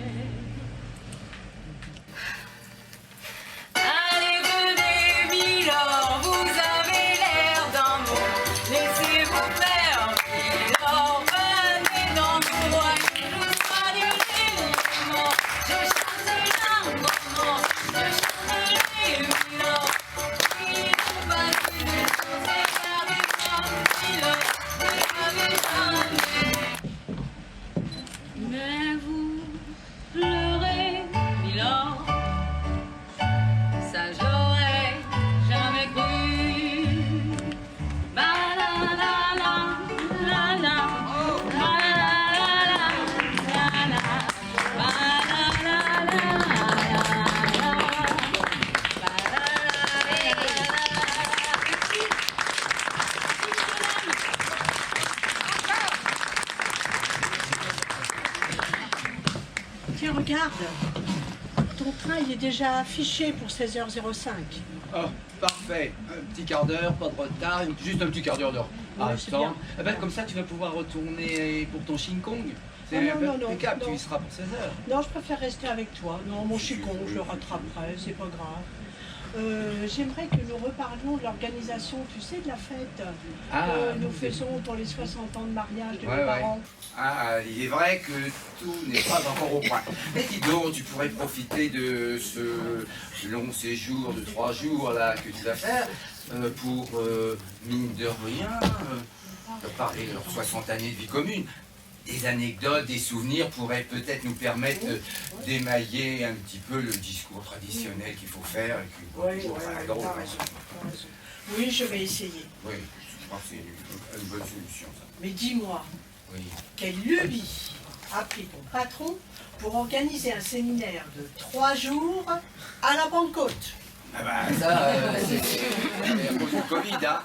Allez, venez, Milord, vous avez l'air d'un mot. Laissez-vous faire, Milord, venez dans mon royaume. Je vous soignerai mon mort. Je chante un roman, je chante les Milord. Mais vous pleurez, Milord, ça j'aurais jamais cru. Ba la la la la la, la la la la la, ba la la la la Tiens, regarde. Ton train, il est déjà affiché pour 16h05. Oh, parfait. Un petit quart d'heure, pas de retard, juste un petit quart d'heure de c'est bien. attends. Eh ben, comme ça, tu vas pouvoir retourner pour ton Shin Kong. C'est non, impeccable, non. tu y seras pour 16 heures. Non, je préfère rester avec toi. Non, mon chicon, je le rattraperai, c'est pas grave. J'aimerais que nous reparlions de l'organisation, tu sais, de la fête que nous faisons pour les 60 ans de mariage de mes parents. Ah, il est vrai que tout n'est pas encore au point. Mais dis donc, tu pourrais profiter de ce long séjour de 3 jours là que tu vas faire pour, mine de rien, parler de leurs 60 années de vie commune. Des anecdotes, des souvenirs pourraient peut-être nous permettre d'émailler un petit peu le discours traditionnel qu'il faut faire. Et qu'il faut toujours faire la drôle. Oui, je vais essayer. Oui, je crois que c'est une bonne solution, ça. Mais dis-moi, quelle lubie a pris ton patron pour organiser un séminaire de 3 jours à la Pentecôte? Ah bah ça, c'est à cause du Covid, hein.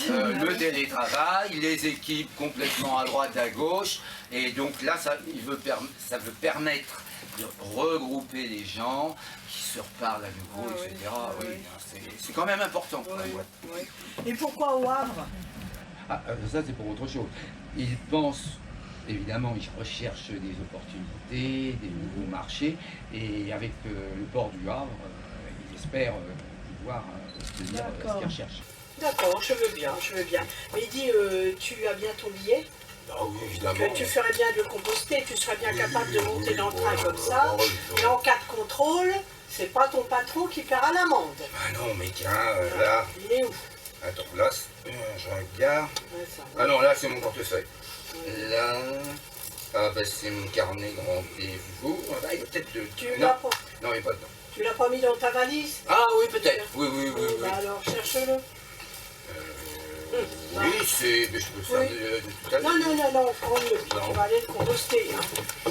Le télétravail, les équipes complètement à droite, à gauche, et donc là, ça veut permettre de regrouper les gens qui se reparlent à nouveau, etc. Oui, c'est quand même important. Et pourquoi au Havre? Ah, ça c'est pour autre chose. Ils pensent, évidemment, ils recherchent des opportunités, des nouveaux marchés, et avec le port du Havre, ils espèrent pouvoir obtenir ce qu'ils recherchent. D'accord, je veux bien. Mais dis, tu as bien ton billet? Ah oui, évidemment. Que tu ferais bien de le composter, tu serais bien capable de monter dans le train comme ça. Mais en cas de contrôle, c'est pas ton patron qui paiera l'amende. Ah non, mais tiens, là... Il est où? Attends, là, je regarde... Ah non, là, c'est mon portefeuille. Là... Ah bah c'est mon carnet de rendez-vous. Ah bah, il y a peut-être le... Tu l'as pas? Non, il n'est pas dedans. Tu l'as pas mis dans ta valise? Ah oui, peut-être. Oui. Bah alors, cherche-le. Oui, c'est... Mais je peux le faire de tout à l'heure. Non, prends mieux. Tu vas aller le composter. Hein.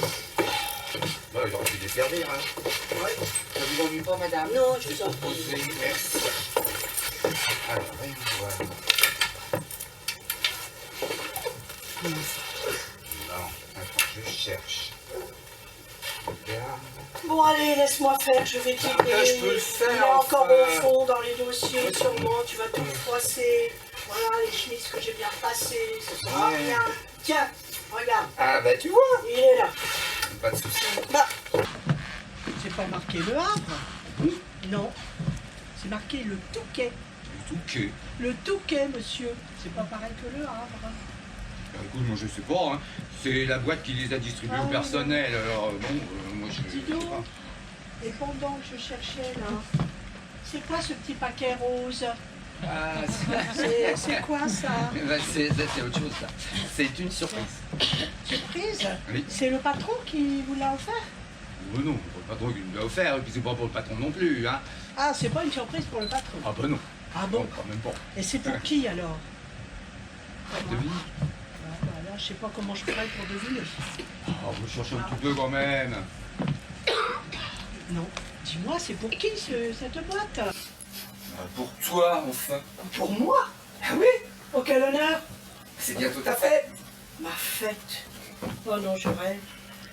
Bah, il aurait pu desservir, hein. Ouais. Ça vous ennuie pas, madame? Non, je vous en prie. Merci. Alors, voilà. Non, attends, je cherche. Regarde. Bon, allez, laisse-moi faire, je vais t'aider. Je peux le faire. Il est encore au fond dans les dossiers, sûrement. Tu vas tout froisser. Voilà, les chemises que j'ai bien passées, ça sera rien. Tiens, regarde. Ah, bah, tu vois. Il est là. Pas de souci. Bah, c'est pas marqué le Havre? Non. C'est marqué le Touquet. Le Touquet? Le Touquet, monsieur. C'est pas pareil que le Havre. Bah, écoute, moi je sais pas, hein. C'est la boîte qui les a distribués au personnel, alors bon, moi je sais pas. Et pendant que je cherchais là, c'est quoi ce petit paquet rose? Ah, c'est quoi ça? C'est autre chose ça. C'est une surprise. Surprise? Oui. C'est le patron qui vous l'a offert? Oh non, c'est pas le patron qui nous l'a offert, et puis c'est pas pour le patron non plus, hein. Ah, c'est pas une surprise pour le patron? Ah bah non. Ah bon? Non, quand même pas. Et c'est pour qui alors? Devine. Là, je sais pas comment je ferais pour deviner. Oh, vous cherchez un petit peu quand même. Non. Dis-moi, c'est pour qui cette boîte? Pour toi, enfin. Pour moi? Ah oui? Oh, quel honneur! C'est bientôt ta fête. Ma fête? Oh non, je rêve.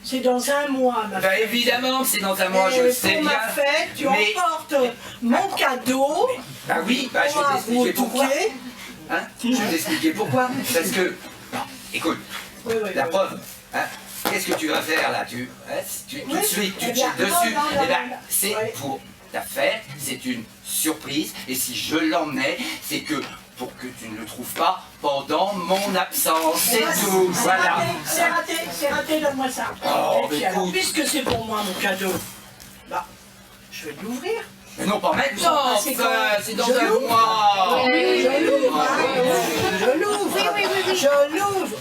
C'est dans un mois, ma Bah fête. évidemment que c'est dans un mois, je le sais pour bien. ma fête, tu mais... emportes mon cadeau. Bah oui, bah je vais t'expliquer pourquoi. Hein? Je vais t'expliquer pourquoi. Parce que, bon, écoute, la preuve, hein? Qu'est-ce que tu vas faire là? Tout de suite, tu te jettes dessus. Eh ben, c'est pour ta fête, c'est une surprise. Et si je l'emmenais, c'est que pour que tu ne le trouves pas pendant mon absence. C'est tout, voilà. C'est raté, donne-moi ça. Oh, Et puis mais alors, écoute. puisque c'est pour moi mon cadeau, bah, je vais l'ouvrir. Mais non, pas maintenant, c'est enfin, c'est dans Je un l'ouvre. mois. Oui, je l'ouvre. Je l'ouvre. Je l'ouvre.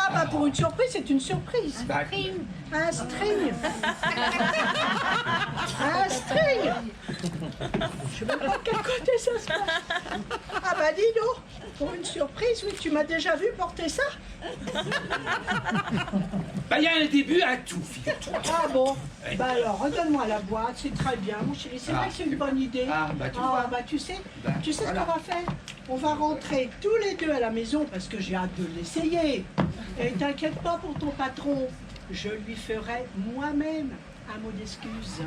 Ah bah pour une surprise, c'est une surprise. Un string. Un string. Je sais même pas de quel côté ça se passe. Ah bah dis donc, pour une surprise, oui, tu m'as déjà vu porter ça? Bah, il y a un début à tout, figure-toi. Ah bon? Bah alors, redonne-moi la boîte, c'est très bien, mon chéri. C'est vrai que c'est une bonne idée. Ah, bah tu vois. Bah tu sais Bah, ce qu'on va faire? On va rentrer tous les deux à la maison parce que j'ai hâte de l'essayer. Et t'inquiète pas pour ton patron, je lui ferai moi-même un mot d'excuse.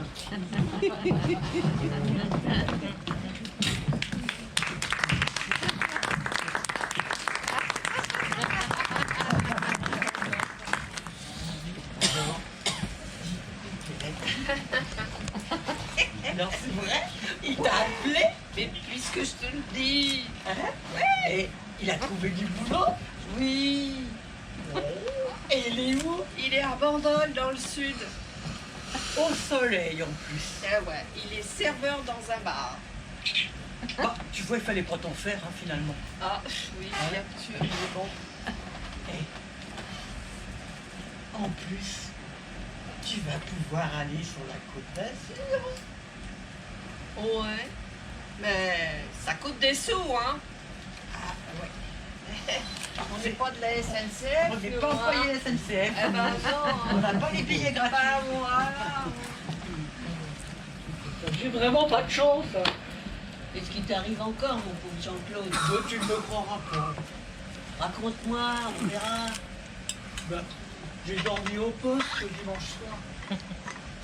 Alors c'est vrai? Il t'a appelé? Mais puisque je te le dis. Ouais. Et il a trouvé du boulot? Oui. Et il est où? Il est à Bandol, dans le sud. Au soleil en plus. Ah ouais, il est serveur dans un bar. Bah, tu vois, il fallait pas t'en faire, hein, finalement. Ah, oui, bien sûr, il est bon. Et en plus, tu vas pouvoir aller sur la Côte d'Azur. Ouais. Mais ça coûte des sous, hein. Ah ouais. On n'est pas de la SNCF. On n'est nous, pas hein. employé SNCF. Eh ben non. On n'a pas les billets gratuits. Bah voilà. J'ai vraiment pas de chance. Qu'est-ce qui t'arrive encore, mon pauvre Jean-Claude? Toi, tu ne me croiras pas. Raconte-moi, on verra. Ben, j'ai dormi au poste le dimanche soir.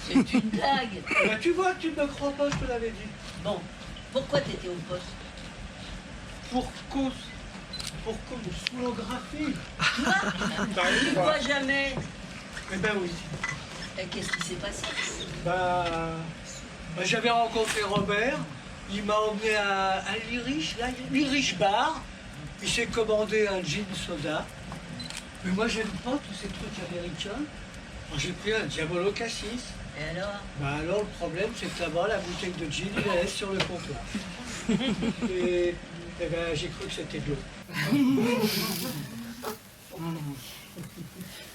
C'est une blague. Ben, tu vois, tu ne me crois pas, je te l'avais dit. Bon, pourquoi t'étais au poste? Pour cause de sonographie. Tu vois jamais. Eh ben oui. Et qu'est-ce qui s'est passé? Ben, j'avais rencontré Robert. Il m'a emmené à l'Irish, là, l'Irish Bar. Il s'est commandé un gin soda. Mais moi, j'aime pas tous ces trucs américains. Alors, j'ai pris un Diabolo Cassis. Et alors? Ben alors, le problème, c'est que là-bas, la bouteille de gin, il la laisse sur le comptoir. Et ben, j'ai cru que c'était de l'eau.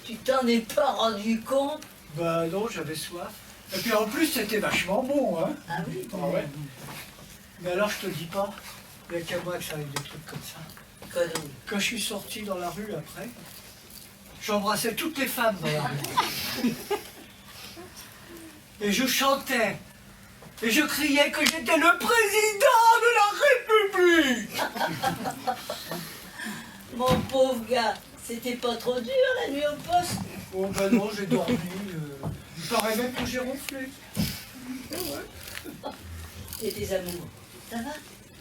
Tu t'en es pas rendu compte? Ben non, j'avais soif. Et puis en plus, c'était vachement bon, hein. Ah oui? Ah ouais. Mais alors, je te dis pas, il n'y a qu'à moi que ça arrive des trucs comme ça. Quoi donc? Quand je suis sorti dans la rue après, j'embrassais toutes les femmes dans la rue. Et je chantais. Et je criais que j'étais le président de la République. Mon pauvre gars, c'était pas trop dur la nuit au poste? Oh ben non, j'ai dormi. Il paraît même que j'ai ronflé. Et tes amours, ça va?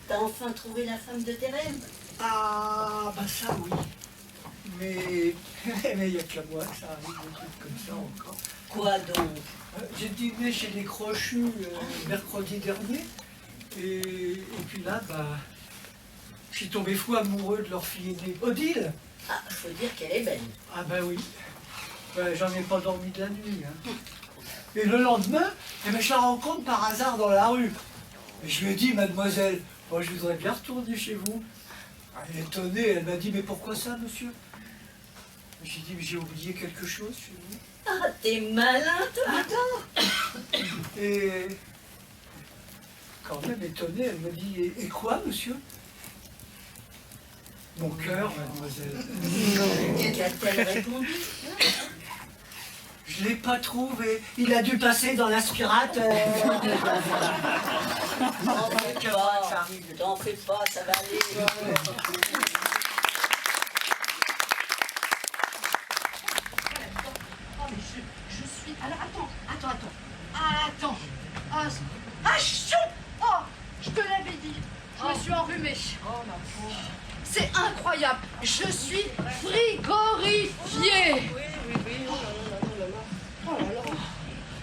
T'as enfin trouvé la femme de tes rêves? Ah, bah ça oui. Mais il n'y a qu'à moi que ça arrive des trucs comme ça encore. Quoi donc? J'ai dîné chez les Crochus mercredi dernier. Et puis là, bah, je suis tombé fou amoureux de leur fille aînée, Odile. Ah, faut dire qu'elle est belle. Ah bah oui. Ben, j'en ai pas dormi de la nuit. Hein. Et le lendemain, eh ben, je la rencontre par hasard dans la rue. Et je lui ai dit, mademoiselle, moi je voudrais bien retourner chez vous. Elle est étonnée, elle m'a dit, mais pourquoi ça, monsieur? J'ai dit, mais j'ai oublié quelque chose chez vous. Ah, t'es malin, toi. Attends. Et quand même étonnée, elle me dit, et quoi, monsieur? Mon cœur, mademoiselle. Qu'a-t-elle répondu? Je l'ai pas trouvé. Il a dû passer dans l'aspirateur. T'en fais pas, ça va aller. Je suis... Alors, attends. Ah, chou! Oh, je te l'avais dit. Je me suis enrhumée. Oh, ma pauvre. C'est incroyable. Je suis frigorifiée. Oui. Oh là là.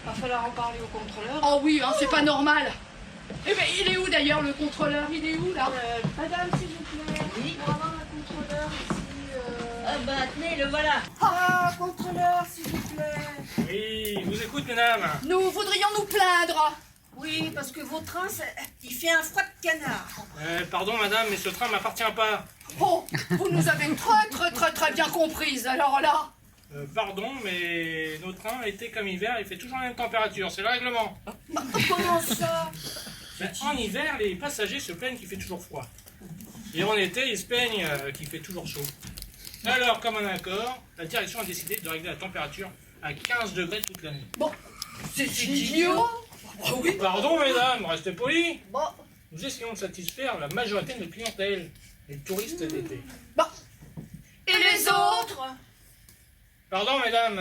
Va falloir en parler au contrôleur. Oh oui, hein, c'est pas normal. Eh ben, il est où d'ailleurs le contrôleur? Il est où là? Madame, s'il vous plaît. Oui. Pour avoir un contrôleur ici. Ah bah tenez, le voilà. Ah, contrôleur, s'il vous plaît. Oui, je vous écoute, mesdames. Nous voudrions nous plaindre. Oui, parce que votre train, il fait un froid de canard. Pardon, madame, mais ce train ne m'appartient pas. Oh, vous nous avez très bien comprises, alors là. Pardon, mais nos trains, été comme hiver, il fait toujours la même température, c'est le règlement. Comment ça? Ben, en hiver, les passagers se plaignent qu'il fait toujours froid. Et en été, ils se plaignent qu'il fait toujours chaud. Alors, comme un accord, la direction a décidé de régler la température à 15 degrés toute l'année. Bon, c'est idiot. Ah oui. Pardon, mesdames, restez polis. Bon. Nous essayons de satisfaire la majorité de notre clientèle, les touristes d'été. Bon. Et les autres? Pardon, mesdames,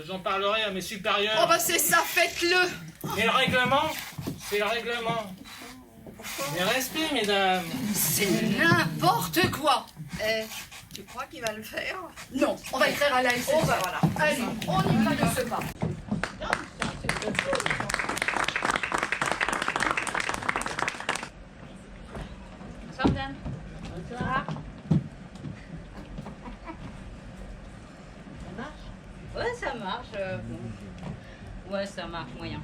j'en parlerai à mes supérieurs. Oh bah c'est ça, faites-le. Mais le règlement, c'est le règlement. Mais respect, mesdames. C'est n'importe quoi. Tu crois qu'il va le faire? Non, on va écrire à la SNCF. Oh bah voilà. Allez, on y va de ce pas. Bonsoir, madame. Bonsoir. Ça marche? Ouais, ça marche. Bon. Ouais, ça marche moyen.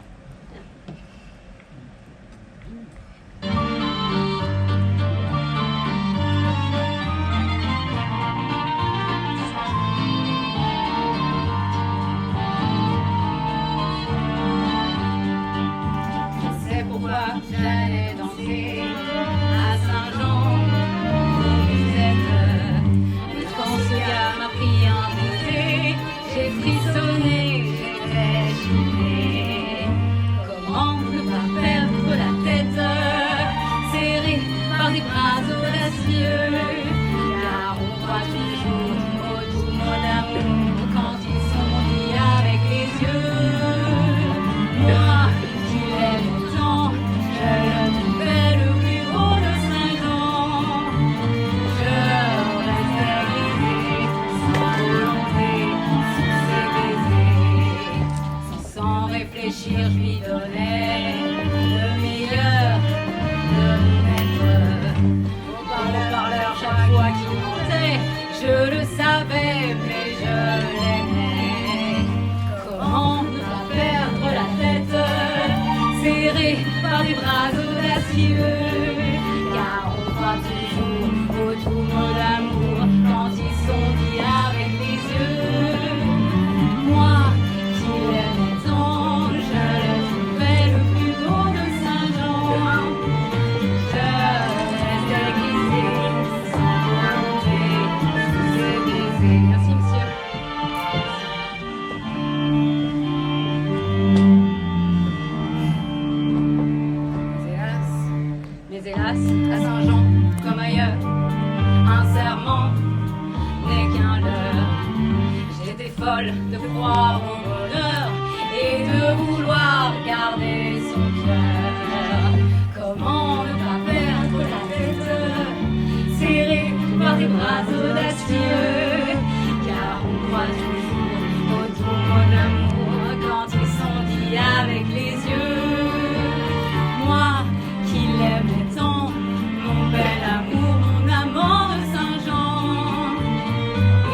C'est pourquoi j'allais danser à Saint-Jean. Vous êtes, mais quand ce gars m'a pris un baiser, j'ai frissonné, j'étais gênée. Comment ne pas perdre la tête, serrée par des bras audacieux, car on croit toujours au tout mot d'amour quand ils sont dits avec les yeux. Moi qui l'aime tant, je le trouvais le plus beau de Saint-Jean. Je restais grisée, sans volonté, sous ses baisers. Sans réfléchir, je lui donnais le meilleur de mon être. Au parleur, chaque fois qu'il montait, je le savais, mais je l'aimais. Comment ne pas perdre la tête, serrée par des bras audacieux, car on croit toujours au tout mot d'amour quand ils sont dits avec les yeux. Moi qui l'aimais tant, je le trouvais le plus beau de Saint-Jean. Je restais glissée sans volonté sous ses baisers. Merci, monsieur. Mais hélas, à Saint-Jean, comme ailleurs, un serment n'est qu'un leurre. J'étais folle de croire au bonheur et de vouloir garder son cœur. Comment ne pas perdre la tête, serrée par des bras audacieux, car on croit toujours au tout mot d'amour quand ils sont dits avec les yeux. Moi qui l'aimais tant, mon bel amour, mon amant de Saint-Jean,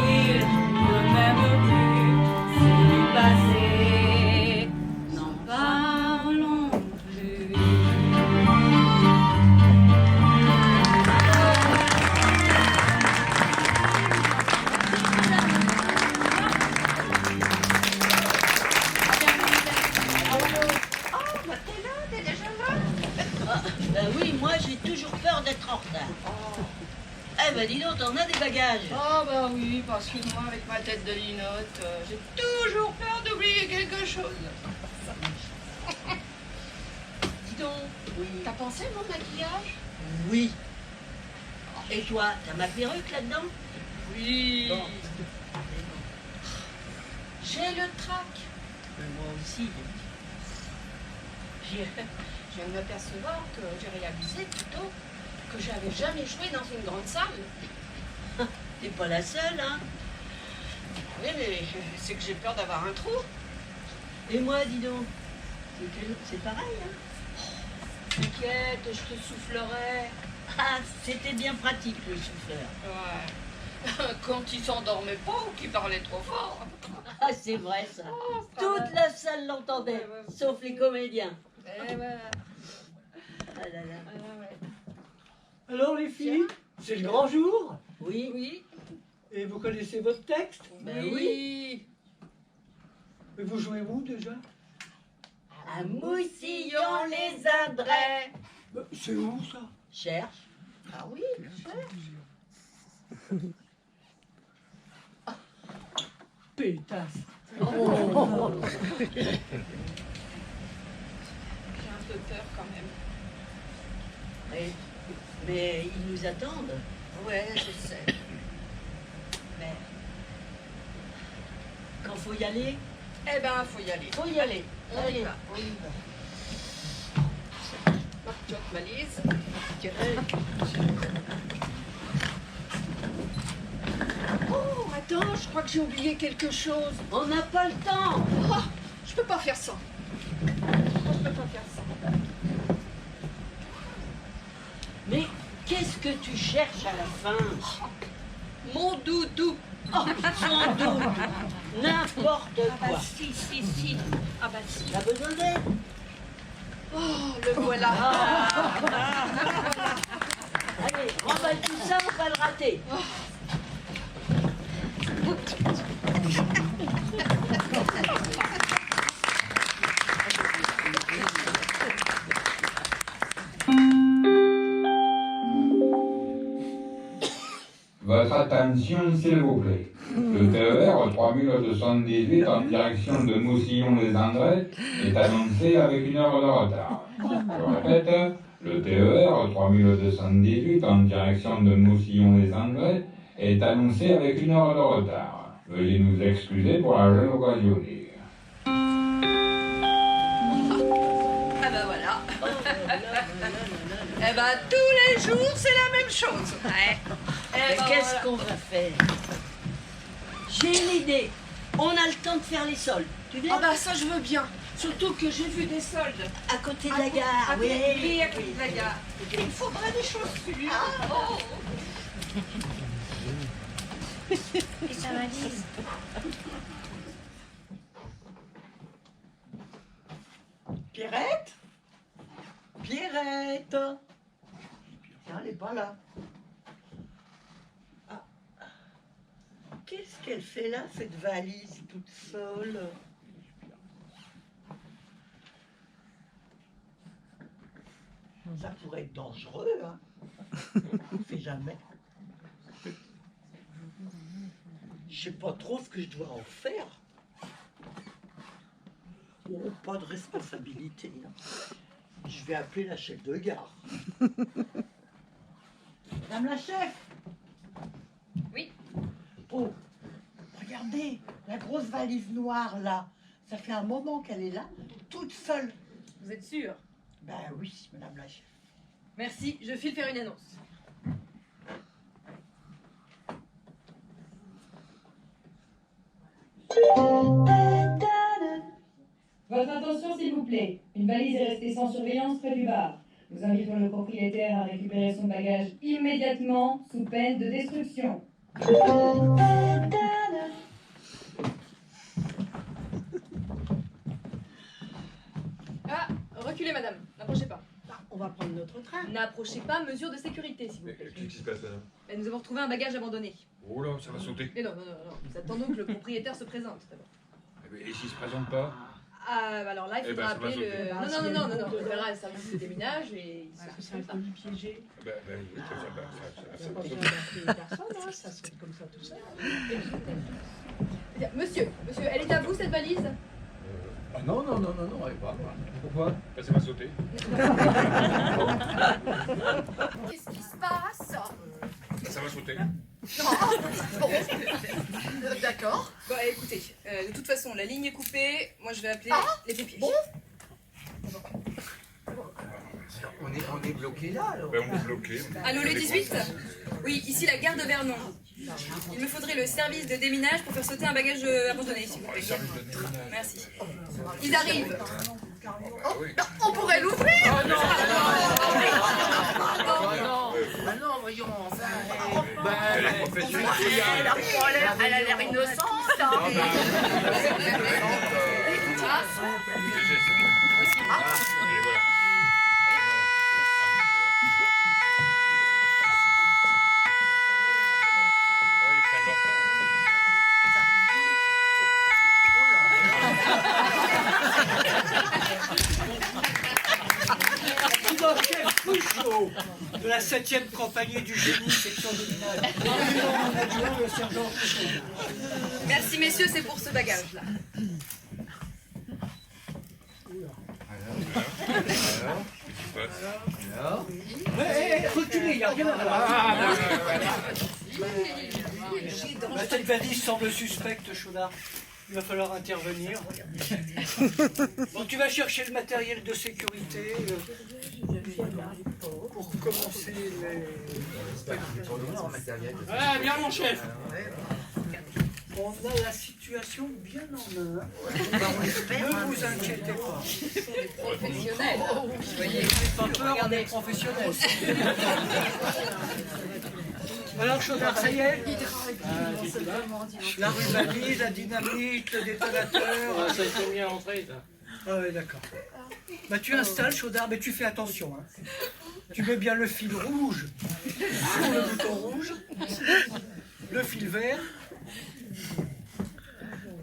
il ne m'aime plus, c'est du passé, n'en parlons plus. Oh, bah t'es là, t'es déjà là? Bah oui, moi j'ai toujours peur d'être en retard. Eh bah dis donc, t'en as des bagages. Oh bah oui, parce que moi, avec ma tête de linotte, j'ai toujours peur d'oublier quelque chose. Dis donc, oui. T'as pensé mon maquillage? Oui. Et toi, t'as ma perruque là-dedans? Oui. Bon. J'ai le trac. Moi aussi. Je viens de m'apercevoir que j'ai réalisé plutôt que j'avais jamais joué dans une grande salle. T'es pas la seule, hein? Oui, mais c'est que j'ai peur d'avoir un trou. Et moi, dis donc, c'est pareil, hein? T'inquiète, je te soufflerai. Ah, c'était bien pratique, le souffleur. Ouais. Quand il s'endormait pas ou qu'il parlait trop fort. Ah, c'est vrai, ça. Toute la salle l'entendait, sauf les comédiens. Eh ouais. Ah là là. Alors les filles, c'est le grand jour? Oui. Oui. Et vous connaissez votre texte? Ben oui. Et vous jouez où déjà? À Moussillon-les-Adrets. C'est où ça? Cherche. Ah oui, cherche. Pétasse. Oh. J'ai un peu peur quand même. Mais ils nous attendent. Ouais, je sais. Mais quand faut y aller, eh ben, faut y aller. Faut y aller. On y Allez, va. on y va. Marque votre valise. Oh, attends, je crois que j'ai oublié quelque chose. On n'a pas le temps. Oh, je peux pas faire ça. Je peux pas faire ça. Mais qu'est-ce que tu cherches à la fin? Mon doudou. Oh, son doudou. N'importe quoi. Ah bah si. Ah bah si. T'as besoin d'aide? Oh, le voilà. Allez, remballe tout ça, on va le rater. Votre attention, s'il vous plaît. Le TER 3078 en direction de Moussillon-les-Indrais est annoncé avec 1 heure de retard. Je répète, le TER 3218 en direction de Moussillon-les-Indrais est annoncé avec 1 heure de retard. Veuillez nous excuser pour la gêne occasionnée. Ah bah voilà. Eh ben tous les jours c'est la même chose. Ouais. Mais qu'est-ce qu'on va faire? J'ai une idée. On a le temps de faire les soldes. Tu viens? Ah bah ça je veux bien. Surtout que j'ai vu des soldes. À côté de la gare, oui. Oui, à côté de la gare. Il me faudrait des chaussures. Oh. Et sa valise. Pierrette? Pierrette? Elle n'est pas là. Ah. Qu'est-ce qu'elle fait là, cette valise toute seule? Ça pourrait être dangereux, hein. On ne sait jamais. Je sais pas trop ce que je dois en faire. Oh, pas de responsabilité. Hein. Je vais appeler la chef de gare. Madame la chef. Oui. Oh, regardez, la grosse valise noire là. Ça fait un moment qu'elle est là, toute seule. Vous êtes sûr? Ben oui, madame la chef. Merci, je file faire une annonce. Votre attention s'il vous plaît. Une valise est restée sans surveillance près du bar. Nous invitons le propriétaire à récupérer son bagage immédiatement sous peine de destruction. Ah, reculez madame, n'approchez pas. On va prendre notre train. N'approchez pas, mesure de sécurité s'il vous plaît. Qu'est-ce qui se passe, madame? Nous avons retrouvé un bagage abandonné. Oh là, ça va sauter. Mais non, nous attendons que le propriétaire se présente d'abord. Et s'il se présente pas? Ah, bah alors là, il Eh ben, faudra ça va appeler le... sauter. Non, on verra le service de déminage et il se présentera. piégé. Oui, ça va sauter. Personne, ça saute comme ça tout seul. Monsieur, elle est à vous cette valise? Ah non, elle est pas. Pourquoi? Ça va sauter. Qu'est-ce qui se passe? Ça va sauter. Bon. D'accord. Bon, écoutez, de toute façon, la ligne est coupée. Moi, je vais appeler les pompiers. Bon. On est bloqué là alors. Ben, on est bloqué. Allô, le 18? Oui, ici la gare de Vernon. Il me faudrait le service de déminage pour faire sauter un bagage abandonné, s'il vous plaît. Merci. Ils arrivent. On pourrait l'ouvrir. Oh non, voyons, enfin. Elle est professionnelle. Elle a l'air innocente. Chef Couchot de la 7e compagnie du génie section de minage. Le sergent Couchot. Merci messieurs, c'est pour ce bagage-là. Alors reculez, il n'y a rien à voir. Cette valise semble suspecte, Chaudard. Il va falloir intervenir. Bon, tu vas chercher le matériel de sécurité pour commencer les... Ah, bien mon chef. On a la situation bien en main. Ne vous inquiétez pas. Professionnel. Vous voyez, Pas peur, on est professionnels. Alors, Chaudard, ça y est? La rhumalie, la dynamite, le détonateur. Ça a été mis à l'entrée, ça. Ah oui, d'accord. Bah, tu installes, Chaudard, mais tu fais attention. Hein. Tu mets bien le fil rouge sur le bouton rouge, le fil vert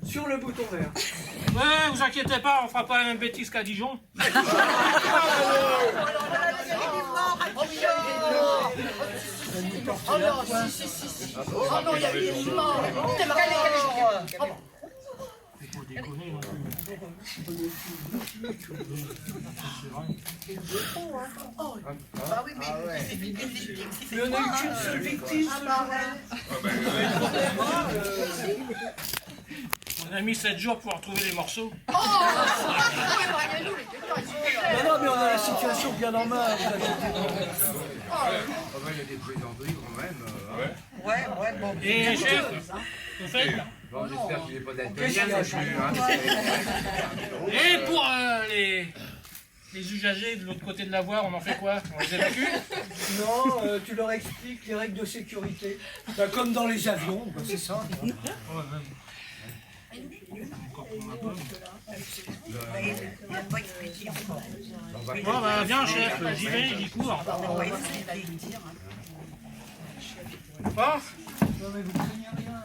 sur le bouton vert. Ouais, vous inquiétez pas, on fera pas la même bêtise qu'à Dijon. Oh non, si. Oh non, il y a des morts. Faut déconner non plus. Ah oui, mais c'est victime. Mais on a eu qu'une seule victime ce On a mis 7 jours pour retrouver les morceaux. Oh Non, mais on a la situation bien en main. Vous inquiétez pas. Il y a des plaisanteries quand même. Ouais, bon. Et chef, vous faites? Bon, j'espère qu'il n'est pas Qu'est-ce qu'il y a, d'altérien. Et pour les usagers de l'autre côté de la voie, on en fait quoi? On les évacue? Non, tu leur expliques les règles de sécurité. Bah, comme dans les avions, bah, c'est ça. Bon, bah, viens, chef, j'y vais, j'y cours. Bon, Non, mais vous craignez rien.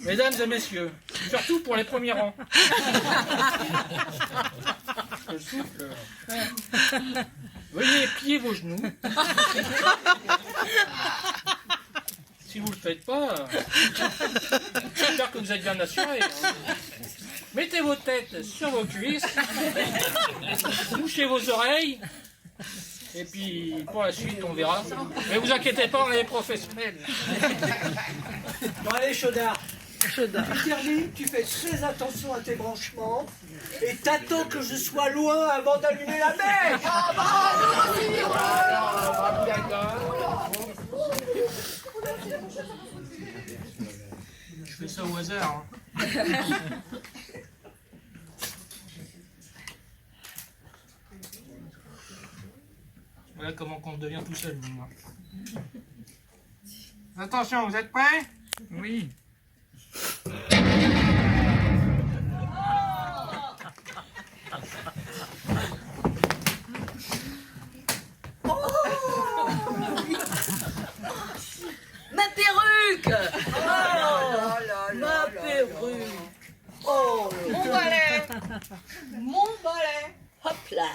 mesdames et messieurs, surtout pour les premiers rangs. Je souffle. Veuillez plier vos genoux. Si vous ne le faites pas, j'espère que vous êtes bien assurés. Hein. Mettez vos têtes sur vos cuisses, bouchez vos oreilles, et puis pour la suite on verra. Mais vous inquiétez pas, on est professionnels. Bon, allez, Chaudard. Tu termines, tu fais très attention à tes branchements et t'attends que je sois loin avant d'allumer la mèche. Je fais ça au hasard. Hein. Voilà comment on devient tout seul. Moi. Attention, vous êtes prêts? Oui. Ma perruque! Ma perruque! Oh, Mon balai. Mon balai. hop là!